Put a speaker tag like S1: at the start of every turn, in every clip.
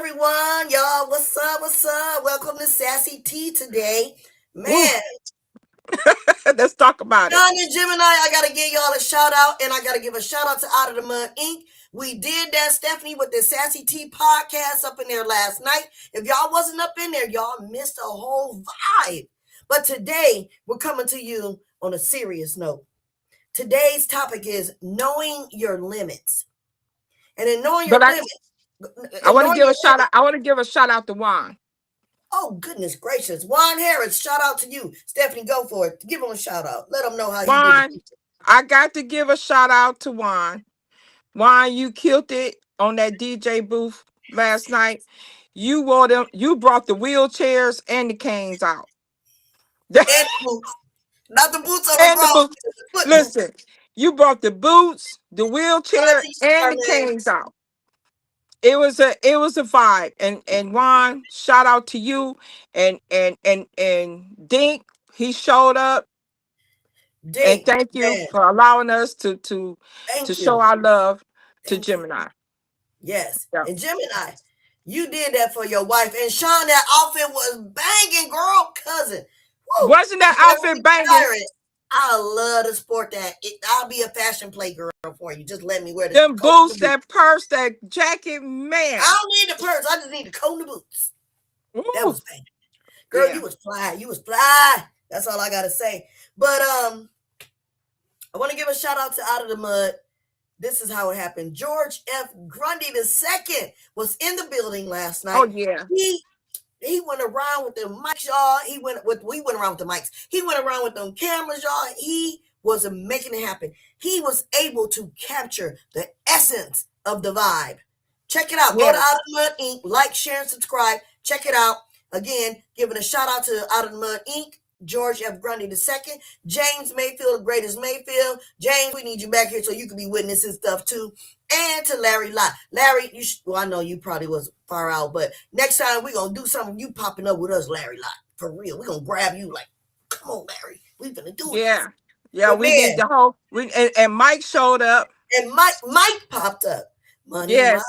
S1: everyone. Y'all, what's up? What's up? Welcome to Sassy T today.
S2: Ooh,
S1: Man,
S2: let's talk about it.
S1: John and Gemini, I got to give y'all a shout out, and I got to give a shout out to Out of the Mud Inc. We did that, Stephanie, with the Sassy T podcast up in there last night. If y'all wasn't up in there, y'all missed a whole vibe. But today, we're coming to you on a serious note. Today's topic is knowing your limits. And in knowing
S2: But
S1: your
S2: I,
S1: limits,
S2: I
S1: in
S2: want to
S1: knowing
S2: give
S1: your
S2: a shout out.
S1: limits,
S2: I want to give a shout out to Juan.
S1: oh, goodness gracious. Juan Harris, shout out to you. Stephanie, go for it. Give him a shout out. Let him know how he did it.
S2: Juan, I got to give a shout out to Juan. Juan, you killed it on that DJ booth last night. You wore them. You brought the wheelchairs and the canes out.
S1: And the boots. Not the boots on the
S2: And the
S1: ground,
S2: boots.
S1: the foot boots.
S2: Listen, you brought the boots, the
S1: Shout out
S2: wheelchair,
S1: to you,
S2: and the
S1: Charmaine.
S2: canes out. It was a vibe. And Juan, shout out to you and Dink. He showed up. And
S1: Dink,
S2: thank you
S1: man,
S2: for allowing us to
S1: thank
S2: show
S1: you.
S2: our love to
S1: Thank you.
S2: Gemini.
S1: Yes.
S2: Yeah.
S1: And Gemini, you did that for your wife. And Sean, that outfit was banging, girl, cousin. Woo!
S2: Wasn't that outfit
S1: Stephanie
S2: banging?
S1: Tyrant. I love to sport that. I'll be a fashion play girl for you. Just let me wear the
S2: Them
S1: coat and
S2: boots,
S1: the boots.
S2: that purse, that jacket,
S1: I
S2: man.
S1: don't need the purse. I just need the coat and the boots. That
S2: Ooh,
S1: was banging. Girl, you
S2: yeah.
S1: was fly. You was fly. That's all I gotta say. But I want to give a shout out to Out of the Mud. This is how it happened. George F. Grundy II was in the building last
S2: Oh
S1: night.
S2: yeah.
S1: He went around with the mics, y'all. We went around with the mics. He went around with them cameras, y'all. He was making it happen. He was able to capture the essence of the vibe. Check it out. Go to Out
S2: Yes.
S1: of the Mud Inc. Like, share, and subscribe. Check it out. Again, giving a shout out to Out of the Mud Inc. George F. Grundy II, James Mayfield, the greatest Mayfield. James, we need you back here so you can be witnessing stuff too. And to Larry Lott. Larry, well, I know you probably was far out, but next time we're going to do something, you popping up with us, Larry Lott. For real. We're going to grab you like, come on, Larry. We're going to do this.
S2: Yeah. Yeah.
S1: But
S2: We need
S1: man,
S2: the whole. And Mike showed up.
S1: and Mike popped up.
S2: Yes.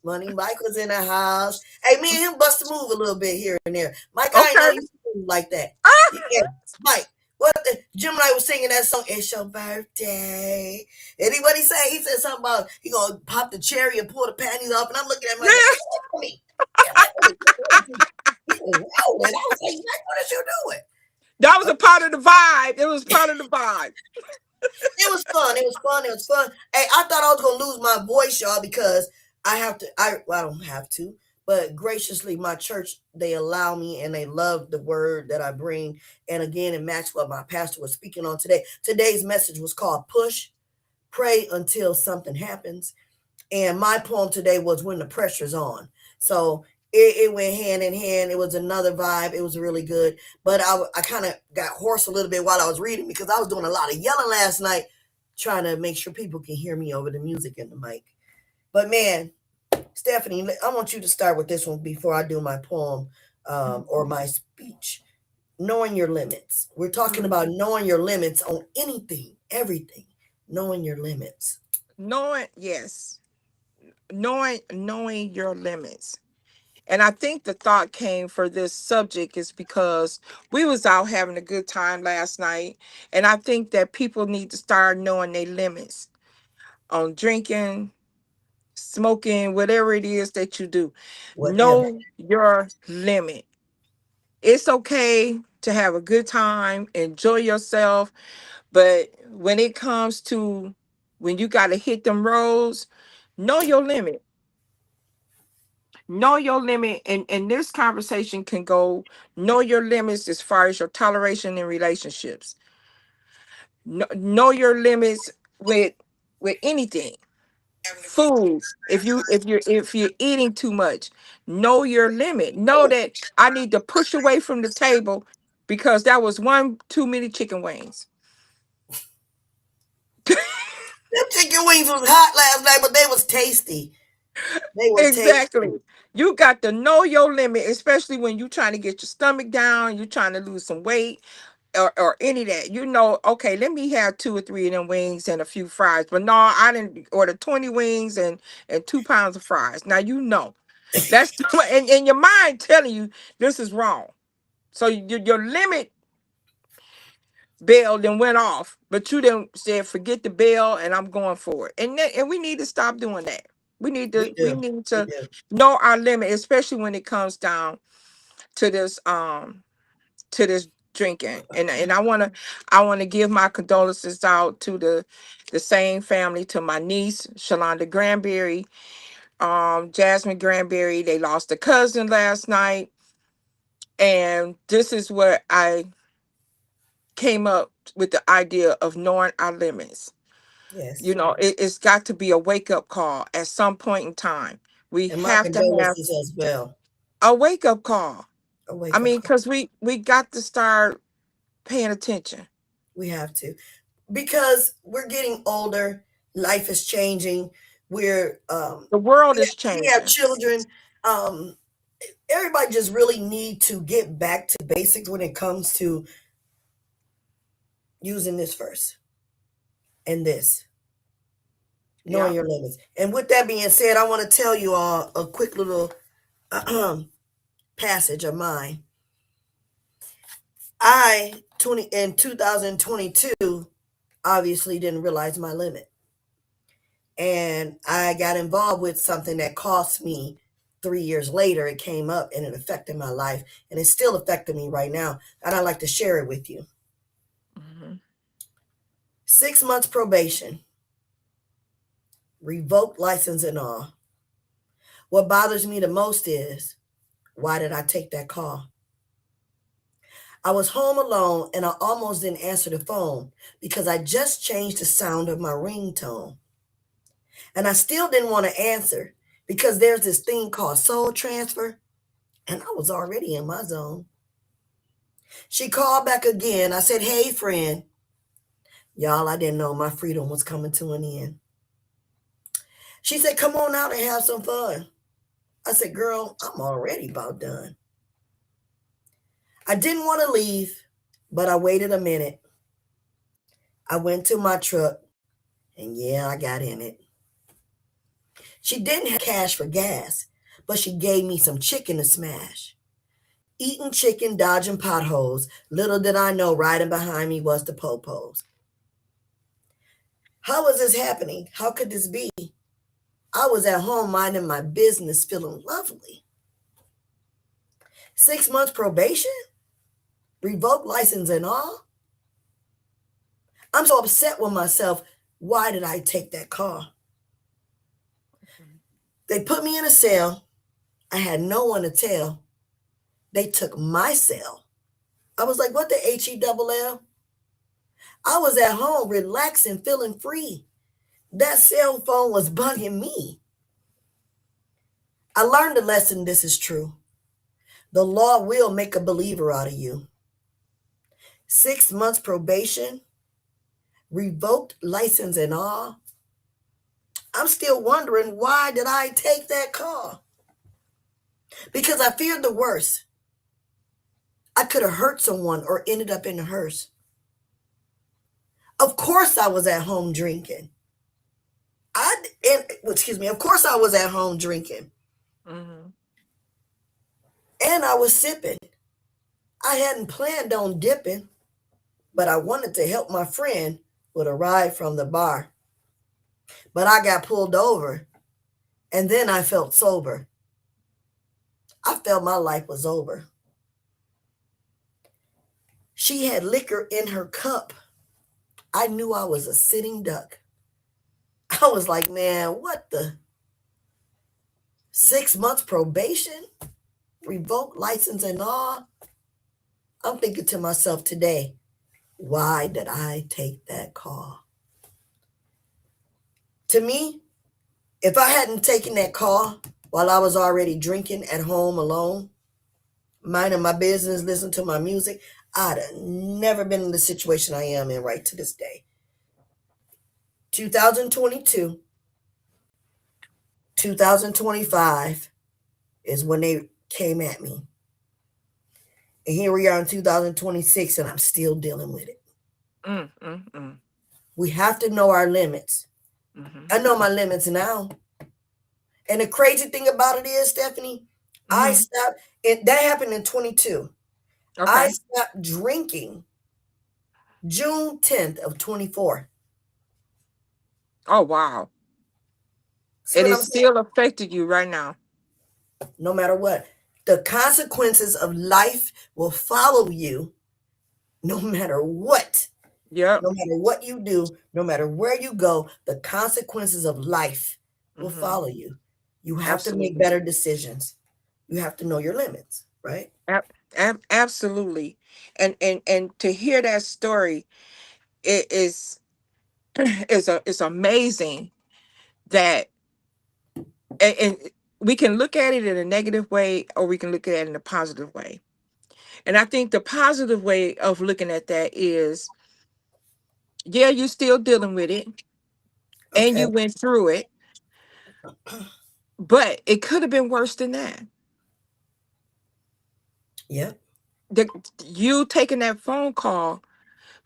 S1: Money Mike was in the house. Hey, me and him bust a move a little bit here and there. Mike, I ain't know
S2: Okay.
S1: you move like that.
S2: Ah,
S1: Yeah, Mike. What the Gemini was singing that song, It's Your Birthday. And what he say? He said something about he gonna pop the cherry and pull the panties off. And I'm looking at him like,
S2: yeah.
S1: get away from me. Get away from me. He was rolling. I was like, Mike, what is you doing?
S2: That was a part of the vibe. It was part of the vibe.
S1: It was fun. It was fun. It was fun. Hey, I thought I was gonna lose my voice, y'all, because I have to. Well, I don't have to, but graciously, my church they allow me and they love the word that I bring. And again, it matched what my pastor was speaking on today. Today's message was called "Push, Pray Until Something Happens." And my poem today was "When the Pressure's On." So it went hand in hand. It was another vibe. It was really good. But I kind of got hoarse a little bit while I was reading because I was doing a lot of yelling last night, trying to make sure people can hear me over the music and the mic. But man, Stephanie, I want you to start with this one before I do my poem or my speech. Knowing your limits. We're talking about knowing your limits on anything, everything. Knowing your limits.
S2: Knowing, yes. Knowing your limits. And I think the thought came for this subject is because we was out having a good time last night. And I think that people need to start knowing their limits on drinking, smoking, whatever it is that you do.
S1: Whatever.
S2: Know your limit. It's okay to have a good time, enjoy yourself. But when it comes to when you got to hit them roads, know your limit. Know your limit, and this conversation can go know your limits as far as your toleration in relationships. Know your limits with anything. Food. If you're eating too much, know your limit. Know that I need to push away from the table because that was one too many chicken wings.
S1: Them chicken wings was hot last night, but they was tasty. They were
S2: Exactly.
S1: tasty.
S2: You got to know your limit, especially when you're trying to get your stomach down, you're trying to lose some weight, or any of that. Okay, let me have two or three of them wings and a few fries. But no, I didn't order 20 wings and 2 pounds of fries. Now you know. That's and your mind telling you this is wrong. So your limit bell then went off, but you then said forget the bell and I'm going for it. And we need to stop doing that. We need
S1: We
S2: to we
S1: do.
S2: need
S1: We
S2: to
S1: do.
S2: know our limit, especially when it comes down to this drinking. And I want to give my condolences out to the same family, to my niece Shalonda Granberry, Jasmine Granberry. They lost a cousin last night, and this is where I came up with the idea of knowing our limits.
S1: Yes.
S2: It's got to be a wake up call at some point in time. We
S1: And my
S2: have to have
S1: condolences as well.
S2: a wake up call.
S1: A
S2: I
S1: wake up
S2: mean,
S1: call.
S2: because we got to start paying attention.
S1: We have to. Because we're getting older, life is changing. We're
S2: The world is
S1: we have
S2: changing.
S1: children. Um Everybody just really need to get back to basics when it comes to using this first and this, knowing
S2: Yeah.
S1: your limits. And with that being said, I want to tell you all a quick little passage of mine. I 20 in 2022 obviously didn't realize my limit, and I got involved with something that cost me. 3 years later, it came up and it affected my life, and it's still affecting me right now. And I'd like to share it with you.
S2: Hmm.
S1: 6 months probation, revoked license and all. What bothers me the most is, why did I take that call? I was home alone and I almost didn't answer the phone because I just changed the sound of my ringtone. And I still didn't want to answer because there's this thing called soul transfer, and I was already in my zone. She called back again. I said, "Hey, friend." Y'all, I didn't know my freedom was coming to an end. She said, "Come on out and have some fun." I said, "Girl, I'm already about done." I didn't want to leave, but I waited a minute. I went to my truck, and yeah, I got in it. She didn't have cash for gas, but she gave me some chicken to smash. Eating chicken, dodging potholes. Little did I know riding behind me was the popos. How was this happening? How could this be? I was at home minding my business, feeling lovely. 6 months probation? Revoked license and all? I'm so upset with myself. Why did I take that car? They put me in a cell. I had no one to tell. They took my cell. I was like, what the HELL? I was at home relaxing, feeling free. That cell phone was bugging me. I learned a lesson. This is true. The law will make a believer out of you. 6 months probation, revoked license and all. I'm still wondering, why did I take that call? Because I feared the worst. I could have hurt someone or ended up in a hearse. Of course I was at home drinking. Excuse me. Of course I was at home drinking,
S2: Hmm.
S1: and I was sipping. I hadn't planned on dipping, but I wanted to help my friend with a ride from the bar. But I got pulled over, and then I felt sober. I felt my life was over. She had liquor in her cup. I knew I was a sitting duck. I was like, man, what the? 6 months probation? Revoked license and all? I'm thinking to myself today, why did I take that call? To me, if I hadn't taken that call while I was already drinking at home alone, minding my business, listening to my music, I'd have never been in the situation I am in right to this day. 2022, 2025 is when they came at me. And here we are in 2026, and I'm still dealing with it.
S2: Mm, mm, mm.
S1: We have to know our limits.
S2: Hmm.
S1: I know my limits now. And the crazy thing about it is, Stephanie, I
S2: Mm-hmm.
S1: stopped. That happened in 22. I
S2: Okay.
S1: stopped drinking June 10th of 24.
S2: Oh wow.
S1: See
S2: And
S1: what
S2: it
S1: I'm saying?
S2: still affected you right now.
S1: No matter what, the consequences of life will follow you no matter what.
S2: Yep.
S1: No matter what you do, no matter where you go, the consequences of life will
S2: Mm-hmm.
S1: follow you. You have to make
S2: Absolutely.
S1: better decisions. You have to know your limits, right?
S2: Absolutely. And to hear that story, it is it's amazing that and we can look at it in a negative way or we can look at it in a positive way. And I think the positive way of looking at that is, yeah, you're still dealing with it and
S1: Okay.
S2: you went through it, but it could have been worse than that.
S1: Yep.
S2: The, you taking that phone call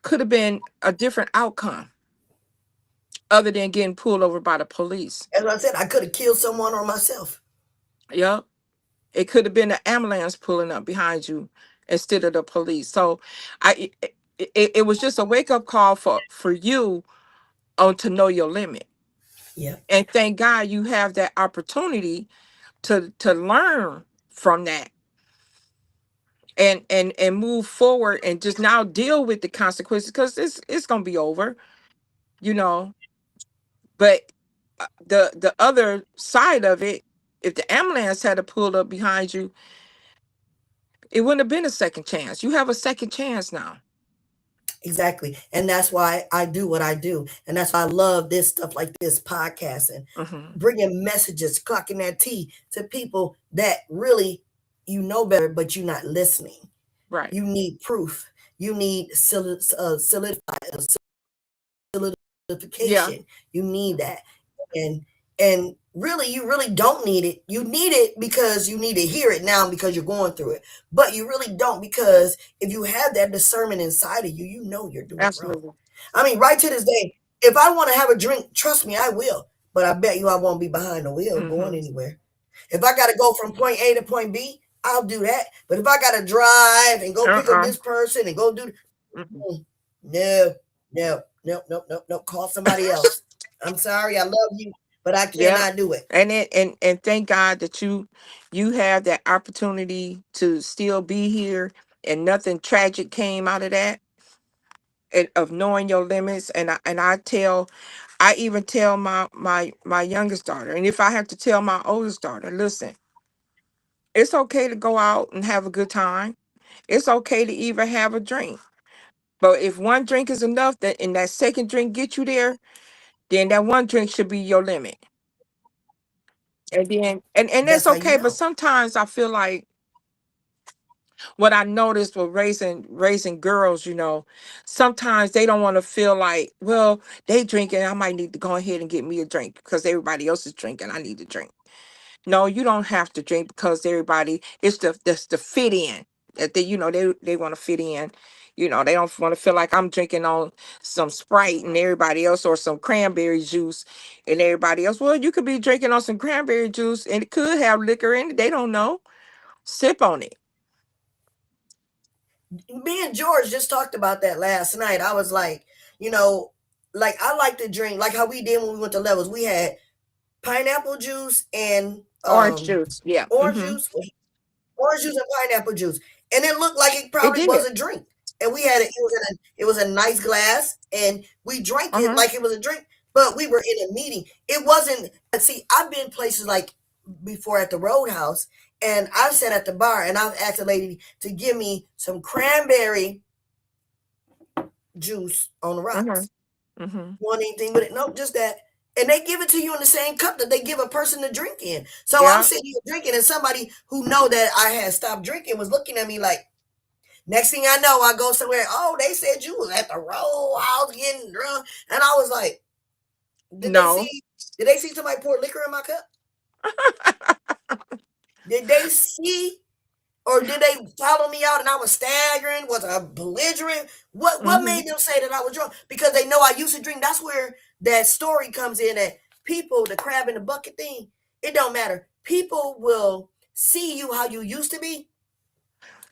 S2: could have been a different outcome other than getting pulled over by the police.
S1: As I said, I could have killed someone or myself.
S2: Yep. It could have been an ambulance pulling up behind you instead of the police. So it was just a wake up call for you on to know your limit.
S1: Yep.
S2: And thank God you have that opportunity to learn from that and move forward and just now deal with the consequences because it's gonna be over, you know. But the other side of it, if the ambulance had to pull up behind you, it wouldn't have been a second chance. You have a second chance now.
S1: Exactly. And that's why I do what I do. And that's why I love this stuff like this podcast and
S2: Hmm.
S1: bringing messages, clocking that tea to people that really you know better, but you're not listening.
S2: Right.
S1: You need proof. You need
S2: Yeah.
S1: solidification. You need that. And and really you really don't need it. You need it because you need to hear it now because you're going through it. But you really don't because if you have that discernment inside of you, you know you're doing wrong.
S2: Absolutely.
S1: I mean, right to this day, if I want to have a drink, trust me, I will. But I bet you I won't be behind the wheel going
S2: Hmm.
S1: anywhere. If I got to go from point A to point B, I'll do that. But if I got to drive and go pick up
S2: Uh-uh.
S1: this person and go do,
S2: Hmm.
S1: no, no, no, no, no, no. Call somebody else. I'm sorry, I love you, but I
S2: Yeah.
S1: cannot do it.
S2: And thank God that you have that opportunity to still be here and nothing tragic came out of that and of knowing your limits. I even tell my youngest daughter, and if I have to tell my oldest daughter, listen, it's okay to go out and have a good time. It's okay to even have a drink. But if one drink is enough, that and that second drink get you there, then that one drink should be your limit. And then and
S1: That's
S2: that's
S1: how you
S2: okay. But
S1: know.
S2: sometimes I feel like what I noticed with raising girls, sometimes they don't want to feel like, well, they drinking, I might need to go ahead and get me a drink because everybody else is drinking. I need to drink. No, you don't have to drink because everybody it's the fit in that they want to fit in. They don't want to feel like I'm drinking on some Sprite and everybody else or some cranberry juice and everybody else. Well, you could be drinking on some cranberry juice and it could have liquor in it. They don't know. Sip on it.
S1: Me and George just talked about that last night. I was like, you know, like I like to drink like how we did when we went to Levels. We had pineapple juice and
S2: Orange juice. Yeah.
S1: orange
S2: Mm-hmm.
S1: juice, orange juice and pineapple juice, and it looked like it
S2: It
S1: probably was
S2: did.
S1: a drink. And we had it was a nice glass, and we drank it
S2: Uh-huh.
S1: like it was a drink. But we were in a meeting. It wasn't. See, I've been places like before at the Roadhouse, and I've sat at the bar, and I've asked a lady to give me some cranberry juice on the
S2: Uh-huh.
S1: rocks.
S2: Mm-hmm.
S1: Want anything with it? Nope, just that. And they give it to you in the same cup that they give a person to drink in. So I'm
S2: Yeah.
S1: sitting here drinking, and somebody who know that I had stopped drinking was looking at me like, next thing I know, I go somewhere. Oh, they said you was at the row house getting drunk, and I was like, did they
S2: No.
S1: see? Did they see somebody pour liquor in my cup? Did they see, or did they follow me out and I was staggering? Was I belligerent? What
S2: Mm-hmm.
S1: made them say that I was drunk? Because they know I used to drink. That's where that story comes in. That people, the crab in the bucket thing. It don't matter. People will see you how you used to be,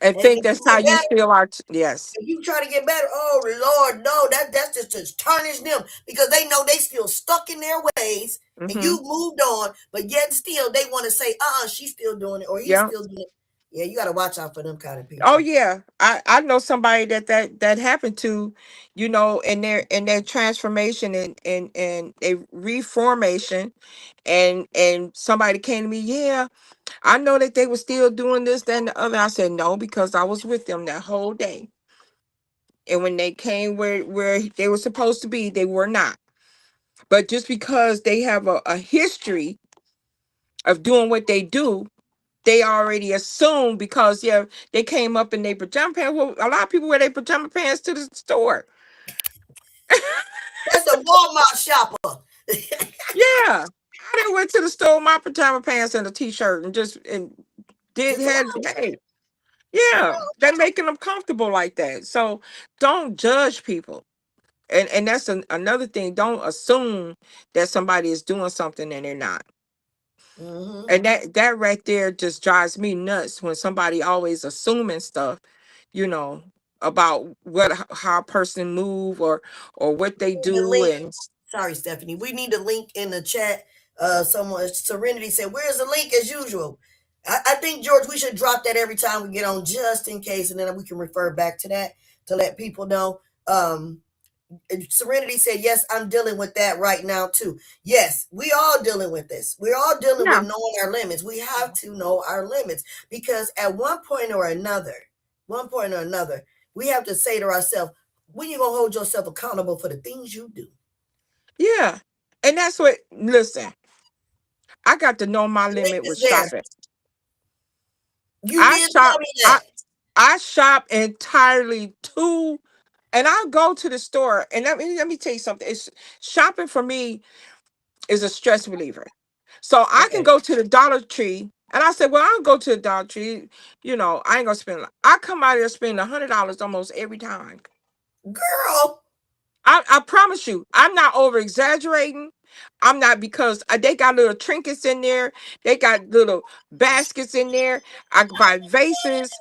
S2: And
S1: and
S2: think
S1: if
S2: that's
S1: you
S2: how
S1: get
S2: you
S1: better,
S2: still are. Yes.
S1: if you try to get better, oh Lord, no, that's just to tarnish them because they know they still stuck in their ways, and
S2: Mm-hmm.
S1: you moved on, but yet still they want to say, she's still doing it or he's
S2: Yeah.
S1: still doing it. Yeah, you got to watch out for them kind of
S2: Oh
S1: people.
S2: yeah. I know somebody that happened to, in their transformation and a reformation, and somebody came to me, yeah, I know that they were still doing this, that, and the other. I said, no, because I was with them that whole day. And when they came where they were supposed to be, they were not. But just because they have a history of doing what they do, they already assume, because yeah, they came up in their pajama pants. Well, a lot of people wear their pajama pants to the store.
S1: That's a Walmart shopper.
S2: Yeah. I didn't went to the store with my pajama pants and a t-shirt and just and did
S1: Just
S2: had
S1: wow,
S2: hey.
S1: you
S2: Yeah.
S1: know.
S2: They're making them comfortable like that. So don't judge people. And that's another thing. Don't assume that somebody is doing something and they're not.
S1: Hmm.
S2: And that right there just drives me nuts, when somebody always assuming stuff, you know, about how a person move, or what they
S1: The
S2: do.
S1: link.
S2: And
S1: Sorry, Stephanie. We need a link in the chat. Someone Serenity said, "Where's the link as usual?" I think George, we should drop that every time we get on, just in case, and then we can refer back to that to let people know. Serenity said, "Yes, I'm dealing with that right now too." Yes, we all dealing with this. We're all dealing with
S2: yeah,
S1: knowing our limits. We have to know our limits because at one point or another, we have to say to ourselves, "When you gonna hold yourself accountable for the things you do?"
S2: yeah. And that's what, listen, I got to know my
S1: The link
S2: limit with
S1: is there.
S2: shopping.
S1: You
S2: I
S1: did tell
S2: shop,
S1: me
S2: I
S1: that.
S2: I shop entirely to, and I'll go to the store, and let me tell you something. It's shopping for me is a stress reliever. So I can
S1: Okay,
S2: go to the Dollar Tree, and I said, well, I'll go to the Dollar Tree. I ain't gonna spend. I come out here spending $100 almost every time.
S1: girl.
S2: I promise you, I'm not over exaggerating. I'm not, because they got little trinkets in there. They got little baskets in there. I buy vases.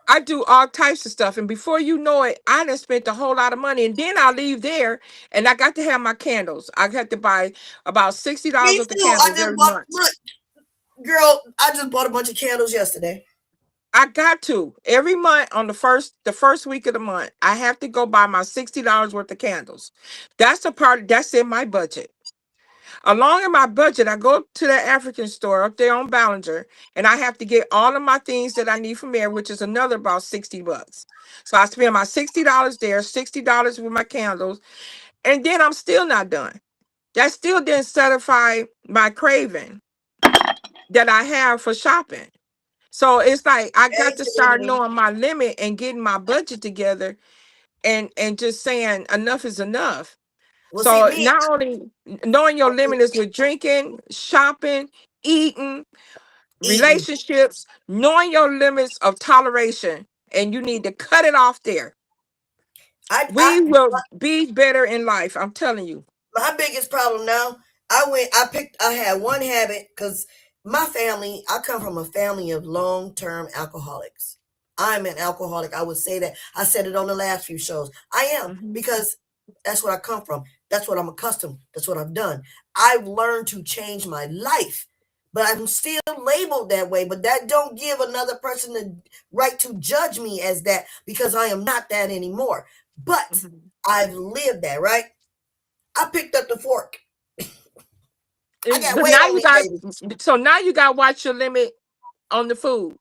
S2: I do all types of stuff, and before you know it, I done spent a whole lot of money. And then I leave there, and I got to have my candles. I got to buy about $60
S1: Me
S2: worth of
S1: too. I
S2: candles
S1: just
S2: every
S1: bought.
S2: month.
S1: Look, girl, I just bought a bunch of candles yesterday.
S2: I got to every month on the first week of the month. I have to go buy my $60 worth of candles. That's a part that's in my budget. Along in my budget, I go to the African store up there on Ballinger, and I have to get all of my things that I need from there, which is another about $60. So I spend my $60 there, $60 with my candles, and then I'm still not done. That still didn't satisfy my craving that I have for shopping. So it's like I
S1: Hey,
S2: got to start
S1: Serenity.
S2: knowing my limit and getting my budget together, and just saying enough is enough.
S1: Well, see,
S2: So
S1: me.
S2: not only knowing your limit is with drinking, shopping, eating,
S1: Eating.
S2: relationships, knowing your limits of toleration, and you need to cut it off there.
S1: I
S2: We will be better in life. I'm telling you.
S1: my biggest problem now, I had one habit because my family, I come from a family of long-term alcoholics. I'm an alcoholic. I would say that. I said it on the last few shows. I am,
S2: Mhm,
S1: because that's what I come from. That's what I'm accustomed. That's what I've done. I've learned to change my life, but I'm still labeled that way. But that don't give another person the right to judge me as that, because I am not that anymore. But
S2: mhm.
S1: I've lived that, right? I picked up the fork. I got
S2: But
S1: weight
S2: now
S1: on
S2: you
S1: me,
S2: got,
S1: baby.
S2: so now you got to watch your limit on the food.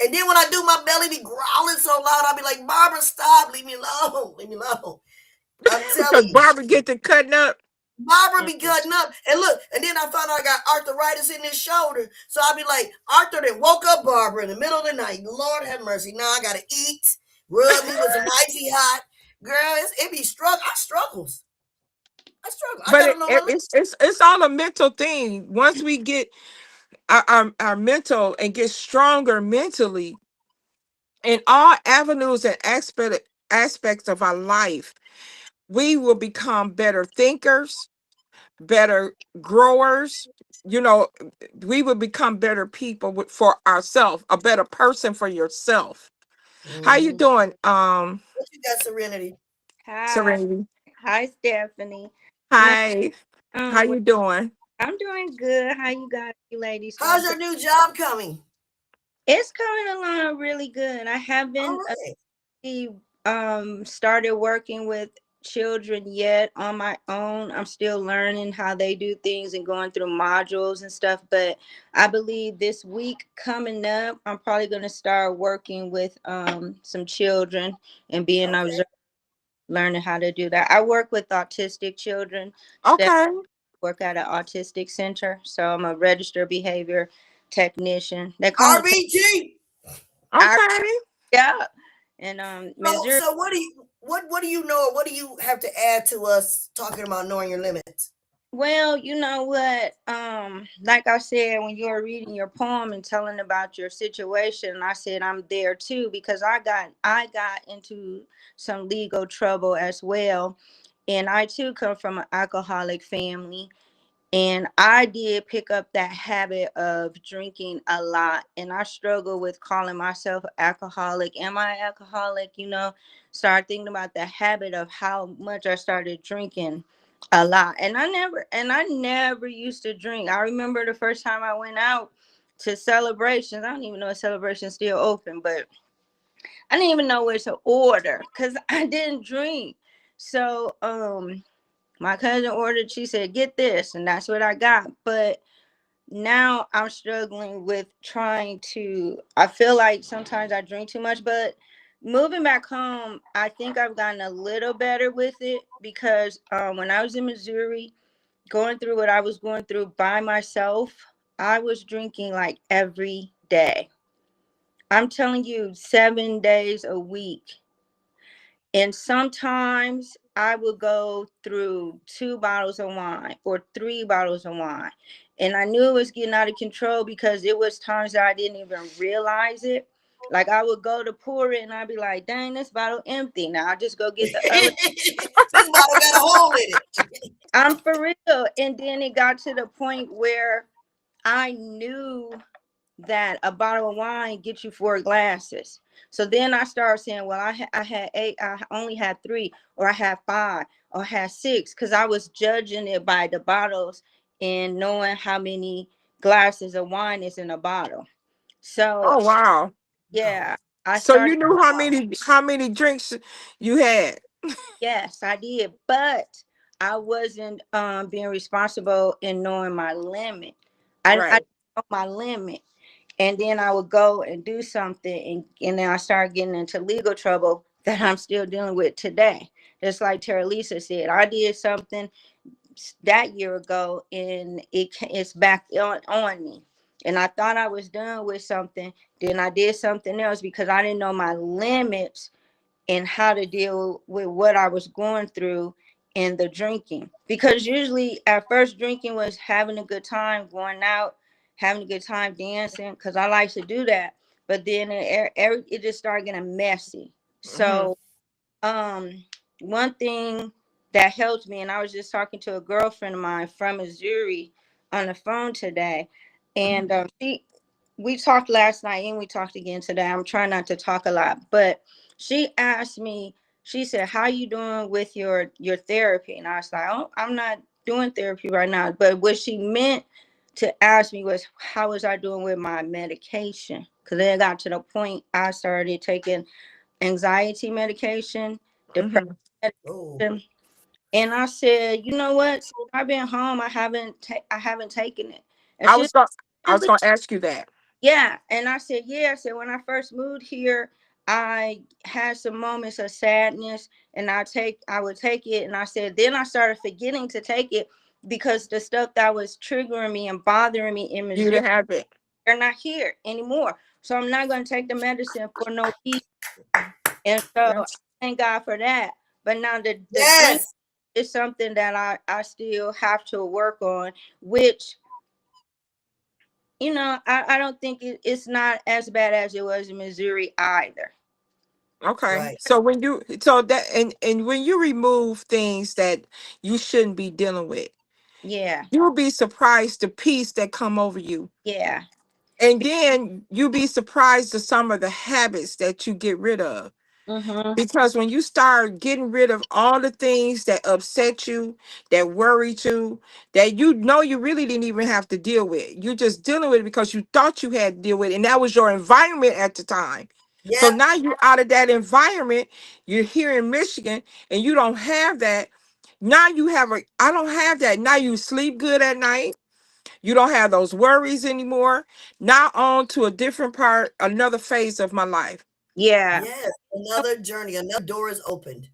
S1: And then when I do, my belly be growling so loud, I'll be like, Barbara, stop. Leave me alone. Leave me alone. I'm telling
S2: Because
S1: you.
S2: Barbara get to cutting up.
S1: Barbara be
S2: Mm-mm.
S1: cutting up. And look, and then I found out I got arthritis in this shoulder. So I'll be like, Arthur that woke up Barbara in the middle of the night. Lord have mercy. Now I got to eat. Rub me with some icy hot. Girl, it be struggle. I struggles. I struggle. I
S2: But
S1: got to know my limits.
S2: it's all a mental thing. Once we get our mental and get stronger mentally in all avenues and aspects of our life, we will become better thinkers, better growers. You know, we would become better people for ourselves, a better person for yourself. How you
S1: Hmm.
S2: doing,
S1: What you got, Serenity?
S3: Hi,
S2: Serenity?
S3: hi, Stephanie. No,
S2: Hi, how
S3: well,
S2: you doing?
S3: I'm doing good. How you guys, you ladies,
S1: How's
S3: doing?
S1: your new job coming?
S3: It's coming along really good. I
S1: All
S3: haven't
S1: right.
S3: started working with children yet on my own. I'm still learning how they do things and going through modules and stuff. But I believe this week coming up, I'm probably going to start working with some children and being
S1: Okay.
S3: observed, learning how to do that. I work with autistic children.
S2: Okay,
S3: Work at an autistic center, so I'm a registered behavior technician. They call me
S1: RBG.
S3: I
S2: okay,
S3: yeah. And
S1: So,
S3: Missouri.
S1: so what do you know? What do you have to add to us talking about knowing your limits?
S3: Well, you know what? Like I said, when you were reading your poem and telling about your situation, I said I'm there too because I got into some legal trouble as well, and I too come from an alcoholic family. And I did pick up that habit of drinking a lot. And I struggle with calling myself alcoholic. Am I alcoholic? Start thinking about the habit of how much I started drinking a lot. And I never used to drink. I remember the first time I went out to celebrations. I don't even know if celebrations still open, but I didn't even know where to order because I didn't drink. So my cousin ordered, she said, get this, and that's what I got. But now I'm struggling with I feel like sometimes I drink too much, but moving back home, I think I've gotten a little better with it because when I was in Missouri, going through what I was going through by myself, I was drinking like every day. I'm telling you, 7 days a week. And sometimes I would go through 2 bottles of wine or 3 bottles of wine. And I knew it was getting out of control because it was times that I didn't even realize it. Like I would go to pour it and I'd be like, dang, this bottle empty. Now I'll just go get the other.
S1: This bottle got a hole in it.
S3: I'm for real. And then it got to the point where I knew that a bottle of wine gets you 4 glasses. So then I started saying, well, I had 8, I only had 3, or I had 5, or I had 6, because I was judging it by the bottles and knowing how many glasses of wine is in a bottle. So
S2: oh wow.
S3: yeah, I
S2: So you
S3: started.
S2: knew
S1: Wow.
S2: how many drinks you had,
S3: Yes, I did, but I wasn't being responsible in knowing my limit. I
S2: right?
S3: didn't know my limit. And then I would go and do something, and then I started getting into legal trouble that I'm still dealing with today. Just like Terralisa said, I did something that year ago, and it's back on me. And I thought I was done with something. Then I did something else because I didn't know my limits and how to deal with what I was going through in the drinking. Because usually at first drinking was having a good time, going out, having a good time dancing, because I like to do that. But then it just started getting messy.
S2: Hmm.
S3: So um one thing that helped me, and I was just talking to a girlfriend of mine from Missouri on the phone today, and she we talked last night and we talked again today. I'm trying not to talk a lot, but she asked me, she said, how you doing with your therapy? And I was like, oh, I'm not doing therapy right now. But what she meant to ask me was, how was I doing with my medication? Because then it got to the point I started taking anxiety medication, depression
S2: Hmm.
S1: Oh,
S3: medication. And I said, you know what? Since I've been home, I haven't taken it. And
S2: I
S3: she was
S2: was going I was
S3: really,
S2: going to ask you that.
S3: yeah. And I said, yeah. I said, when I first moved here, I had some moments of sadness, and I would take it. And I said, then I started forgetting to take it because the stuff that was triggering me and bothering me in
S2: You
S3: Missouri,
S2: to have it.
S3: they're not here anymore. So I'm not going to take the medicine for no reason. And so
S2: Yes.
S3: thank God for that. But now the drink
S1: yes.
S3: is something that I still have to work on, which, I don't think it's not as bad as it was in Missouri either.
S2: Okay.
S1: Right.
S2: So when you so that and when you remove things that you shouldn't be dealing with,
S3: Yeah.
S2: You'll be surprised the peace that come over you.
S3: Yeah.
S2: And then you'll be surprised at some of the habits that you get rid of.
S3: Mm-hmm.
S2: Because when you start getting rid of all the things that upset you, that worried you, that you know you really didn't even have to deal with, you're just dealing with it because you thought you had to deal with it, and that was your environment at the time. So
S1: Yep.
S2: now you're out of that environment, you're here in Michigan, and you don't have that. Now you have a, I don't have that. Now you sleep good at night. You don't have those worries anymore. Now on to a different part, another phase of my life.
S3: Yeah.
S1: Yes. Another journey, another door is opened.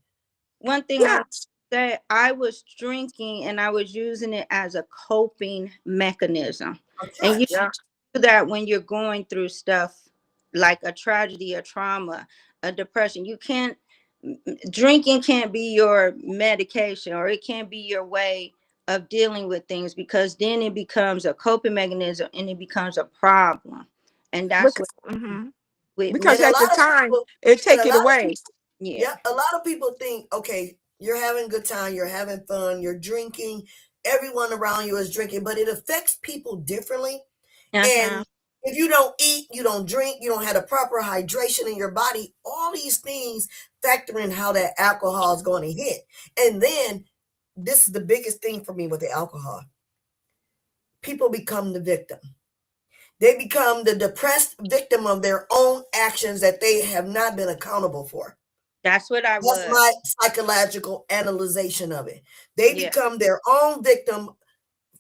S3: One thing I want
S2: Yes.
S3: to say, I was drinking and I was using it as a coping mechanism.
S1: A
S3: And you
S1: crutch.
S2: Yeah.
S3: do that when you're going through stuff like a tragedy, a trauma, a depression. You can't, drinking can't be your medication, or it can't be your way of dealing with things, because then it becomes a coping mechanism and it becomes a problem. And that's what
S2: Mhm.
S3: with me.
S2: Because
S1: And a
S2: at the
S1: lot of
S2: time
S1: people,
S2: it
S1: and
S2: take
S1: a
S2: it
S1: lot of
S2: away.
S1: people,
S3: Yeah.
S1: yeah, a lot of people think, okay, you're having a good time, you're having fun, you're drinking, everyone around you is drinking, but it affects people differently.
S3: Uh-huh.
S1: And if you don't eat, you don't drink, you don't have the proper hydration in your body, all these things factor in how that alcohol is going to hit. And then this is the biggest thing for me with the alcohol. People become the victim. They become the depressed victim of their own actions that they have not been accountable for.
S3: That's what I
S1: That's
S3: was.
S1: my psychological analyzation of it. They
S3: Yeah.
S1: become their own victim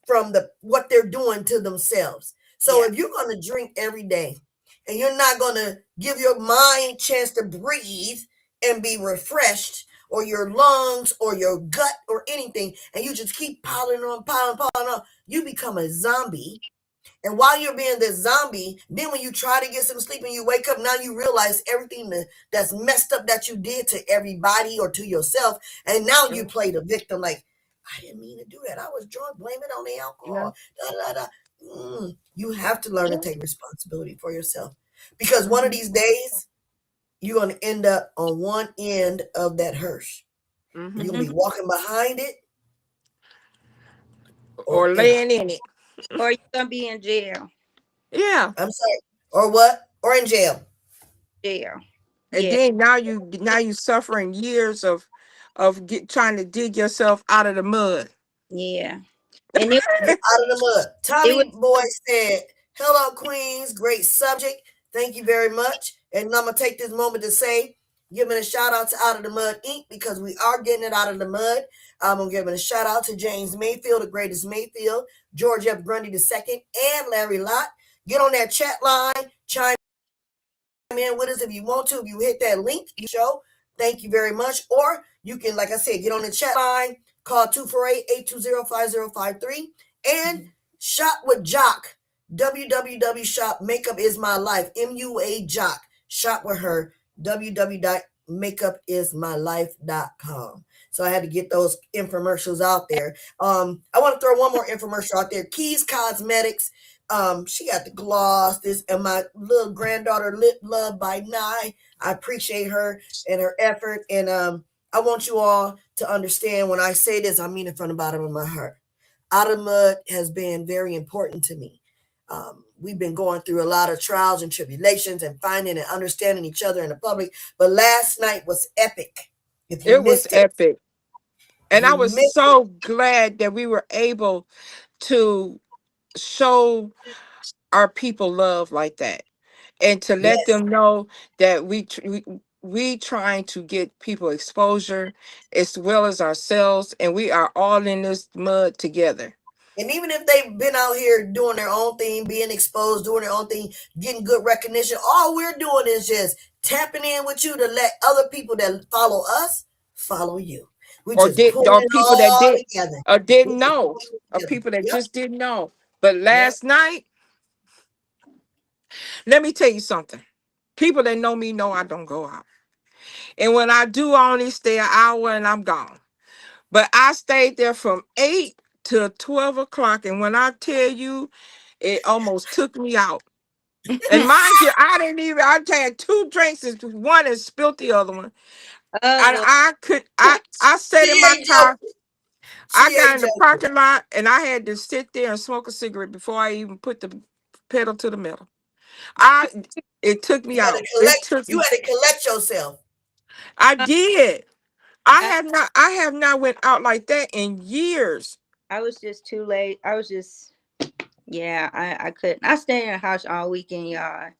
S1: from the what they're doing to themselves. So
S3: Yeah.
S1: if you're going to drink every day and you're not going to give your mind a chance to breathe and be refreshed, or your lungs or your gut or anything, and you just keep piling on, you become a zombie. And while you're being this zombie, then when you try to get some sleep and you wake up, now you realize everything that's messed up that you did to everybody or to yourself. And now you
S2: Mm,
S1: play the victim like, I didn't mean to do that. I was drunk. Blame it on the
S2: yeah.
S1: alcohol. Da, da, da. You have to learn to
S2: Yeah.
S1: take responsibility for yourself. Because one of
S2: Mhm.
S1: these days, you're going to end up on one end of that hearse. You're
S2: Mhm.
S1: going to be
S3: Mhm.
S1: walking behind it or
S2: Or
S1: in it.
S2: laying in it.
S3: Or you're gonna be in jail.
S2: Yeah.
S1: I'm sorry. Or what? Or in jail.
S3: Jail.
S2: And
S3: Yeah.
S2: then now you suffering years of trying to dig yourself out of the mud.
S3: Yeah. And it
S1: Out of the mud.
S3: it
S1: Tommy
S3: was
S1: Boy said, hello, Queens. Great subject. Thank you very much. And I'm going to take this moment to say, giving a shout out to Out of the Mud Inc. because we are getting it out of the mud. I'm going to give a shout out to James Mayfield, the greatest Mayfield, George F. Grundy II, and Larry Lott. Get on that chat line, chime in with us if you want to. If you hit that link, you show. Thank you very much. Or you can, like I said, get on the chat line, call 248-820-5053, and shop with Jock. www shop makeup is my life. MUA Jock. Shop with her. www.makeupismylife.com. So I had to get those infomercials out there. I want to throw one more infomercial out there. Keys Cosmetics. She got the gloss, this, and my little granddaughter Lip Love by Nye. I appreciate her and her effort. And I want you all to understand when I say this, I mean it from the bottom of my heart. Out of Mud has been very important to me. We've been going through a lot of trials and tribulations and finding and understanding each other in the public. But last night was epic. If you
S2: It was
S1: missed it,
S2: epic.
S1: if
S2: And I
S1: you
S2: was
S1: missed
S2: so glad that we were able to show our people love like that, and to
S1: it,
S2: let
S1: yes.
S2: them know that we trying to get people exposure as well as ourselves, and we are all in this mud together.
S1: And even if they've been out here doing their own thing, being exposed, doing their own thing, getting good recognition, all we're doing is just tapping in with you to let other people that follow us follow you. We
S2: Or
S1: just
S2: did
S1: pulling
S2: or
S1: it
S2: people that
S1: all
S2: did
S1: together.
S2: or
S1: We
S2: didn't
S1: just
S2: know,
S1: pulling it
S2: or
S1: together.
S2: people that
S1: Yep,
S2: just didn't know. But
S1: yep.
S2: last night, let me tell you something. People that know me know I don't go out. And when I do, I only stay an hour and I'm gone. But I stayed there from 8 to 12 o'clock. And when I tell you, it almost took me out. And mind you, I had two drinks, and one and spilt the other one.
S3: Oh
S2: And
S3: Lord.
S2: I sat in
S1: She
S2: my
S1: ain't
S2: car.
S1: joking.
S2: I
S1: CA
S2: got in the
S1: Joseph.
S2: parking lot and I had to sit there and smoke a cigarette before I even put the pedal to the metal. I it took me
S1: You had to
S2: out. It
S1: collect.
S2: took
S1: You
S2: me.
S1: had to collect yourself.
S2: I
S3: I,
S2: did. I have not went out like that in years.
S3: I was just too late. I was just, yeah, I couldn't. I stayed in the house all weekend, y'all.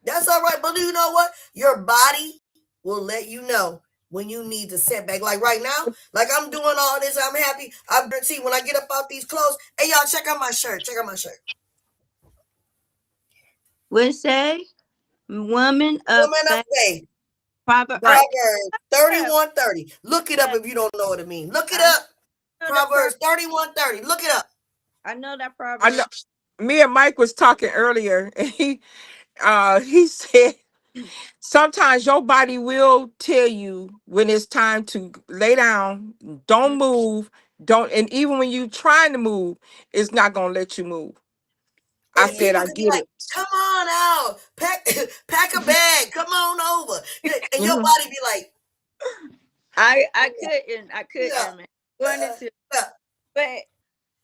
S1: That's all right, but you know what? Your body will let you know when you need to set back. Like right now, like I'm doing all this, I'm happy. I'm see when I get up out these clothes. Hey y'all, check out my shirt. Check out my shirt.
S3: Would say, woman of
S1: Woman of
S3: faith,
S1: faith.
S3: Proverbs. All right,
S1: Proverbs
S3: yeah,
S1: 31:30. Look it up
S3: yeah,
S1: if you don't know what it means. Look it
S3: I
S1: up.
S3: know that
S1: Proverbs 31:30. Look it up.
S3: I know that
S2: I know.
S3: proverb.
S2: Me and Mike was talking earlier, and he said sometimes your body will tell you when it's time to lay down, don't
S3: Mm,
S2: move, don't, and even when you trying to move, it's not gonna let you move. I
S1: And
S2: said
S3: yeah.
S1: people
S2: I
S1: could be
S2: get
S1: like,
S2: it.
S1: come on out. Pack pack a bag. Come on over. And your
S2: Mhm.
S1: body be like,
S3: I
S1: yeah,
S3: couldn't, man. Wanted to,
S1: yeah.
S3: but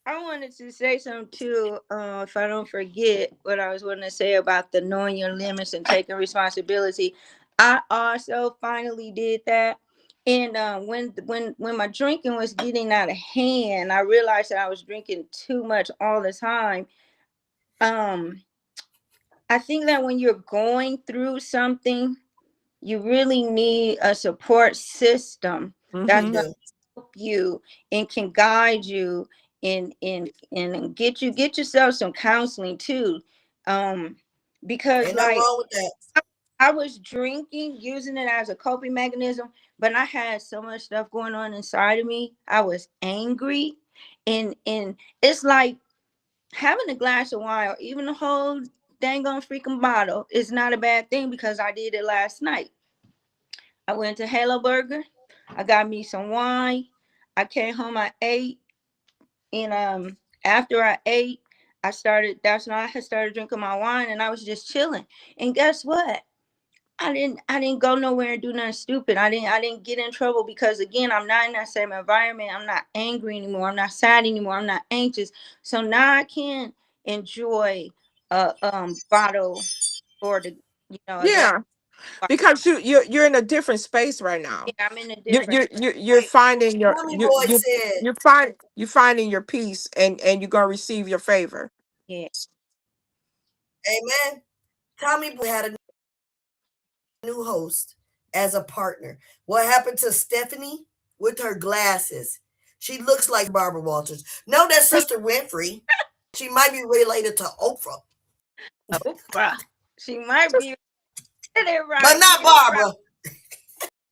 S3: I wanted to say something too. If I don't forget what I was wanting to say about the knowing your limits and taking responsibility, I also finally did that. And when my drinking was getting out of hand, I realized that I was drinking too much all the time. Um, I think that when you're going through something, you really need a support system that's
S1: You
S2: Mhm.
S3: going to
S1: do.
S3: help you and can guide you and get yourself some counseling too. Um, because
S1: Ain't nothing
S3: like
S1: wrong with that.
S3: I was drinking, using it as a coping mechanism, but I had so much stuff going on inside of me. I was angry, and it's like having a glass of wine or even a whole dang on freaking bottle is not a bad thing because I did it last night. I went to Halo Burger. I got me some wine. I came home. I ate, and after I ate, I started. That's when I had started drinking my wine, and I was just chilling. And guess what? I didn't go nowhere and do nothing stupid. I didn't get in trouble because again, I'm not in that same environment. I'm not angry anymore. I'm not sad anymore. I'm not anxious. So now I can enjoy a bottle or a glass
S2: Yeah,
S3: of
S2: because you're in a different space right now.
S3: wine. I'm in a
S2: You're
S3: different
S2: you're you're, you're
S1: Wait,
S2: finding your
S1: Tommy Boy said,
S2: you're finding your peace, and you're gonna receive your favor.
S3: yeah.
S1: Amen. Tommy Boy had a new host as a partner. What happened to Stephanie with her glasses? She looks like Barbara Walters. No, that's Sister Winfrey. She might be related to Oprah,
S3: Oprah. She might be get it
S1: but
S3: right.
S1: not
S3: Get it right.
S1: Barbara.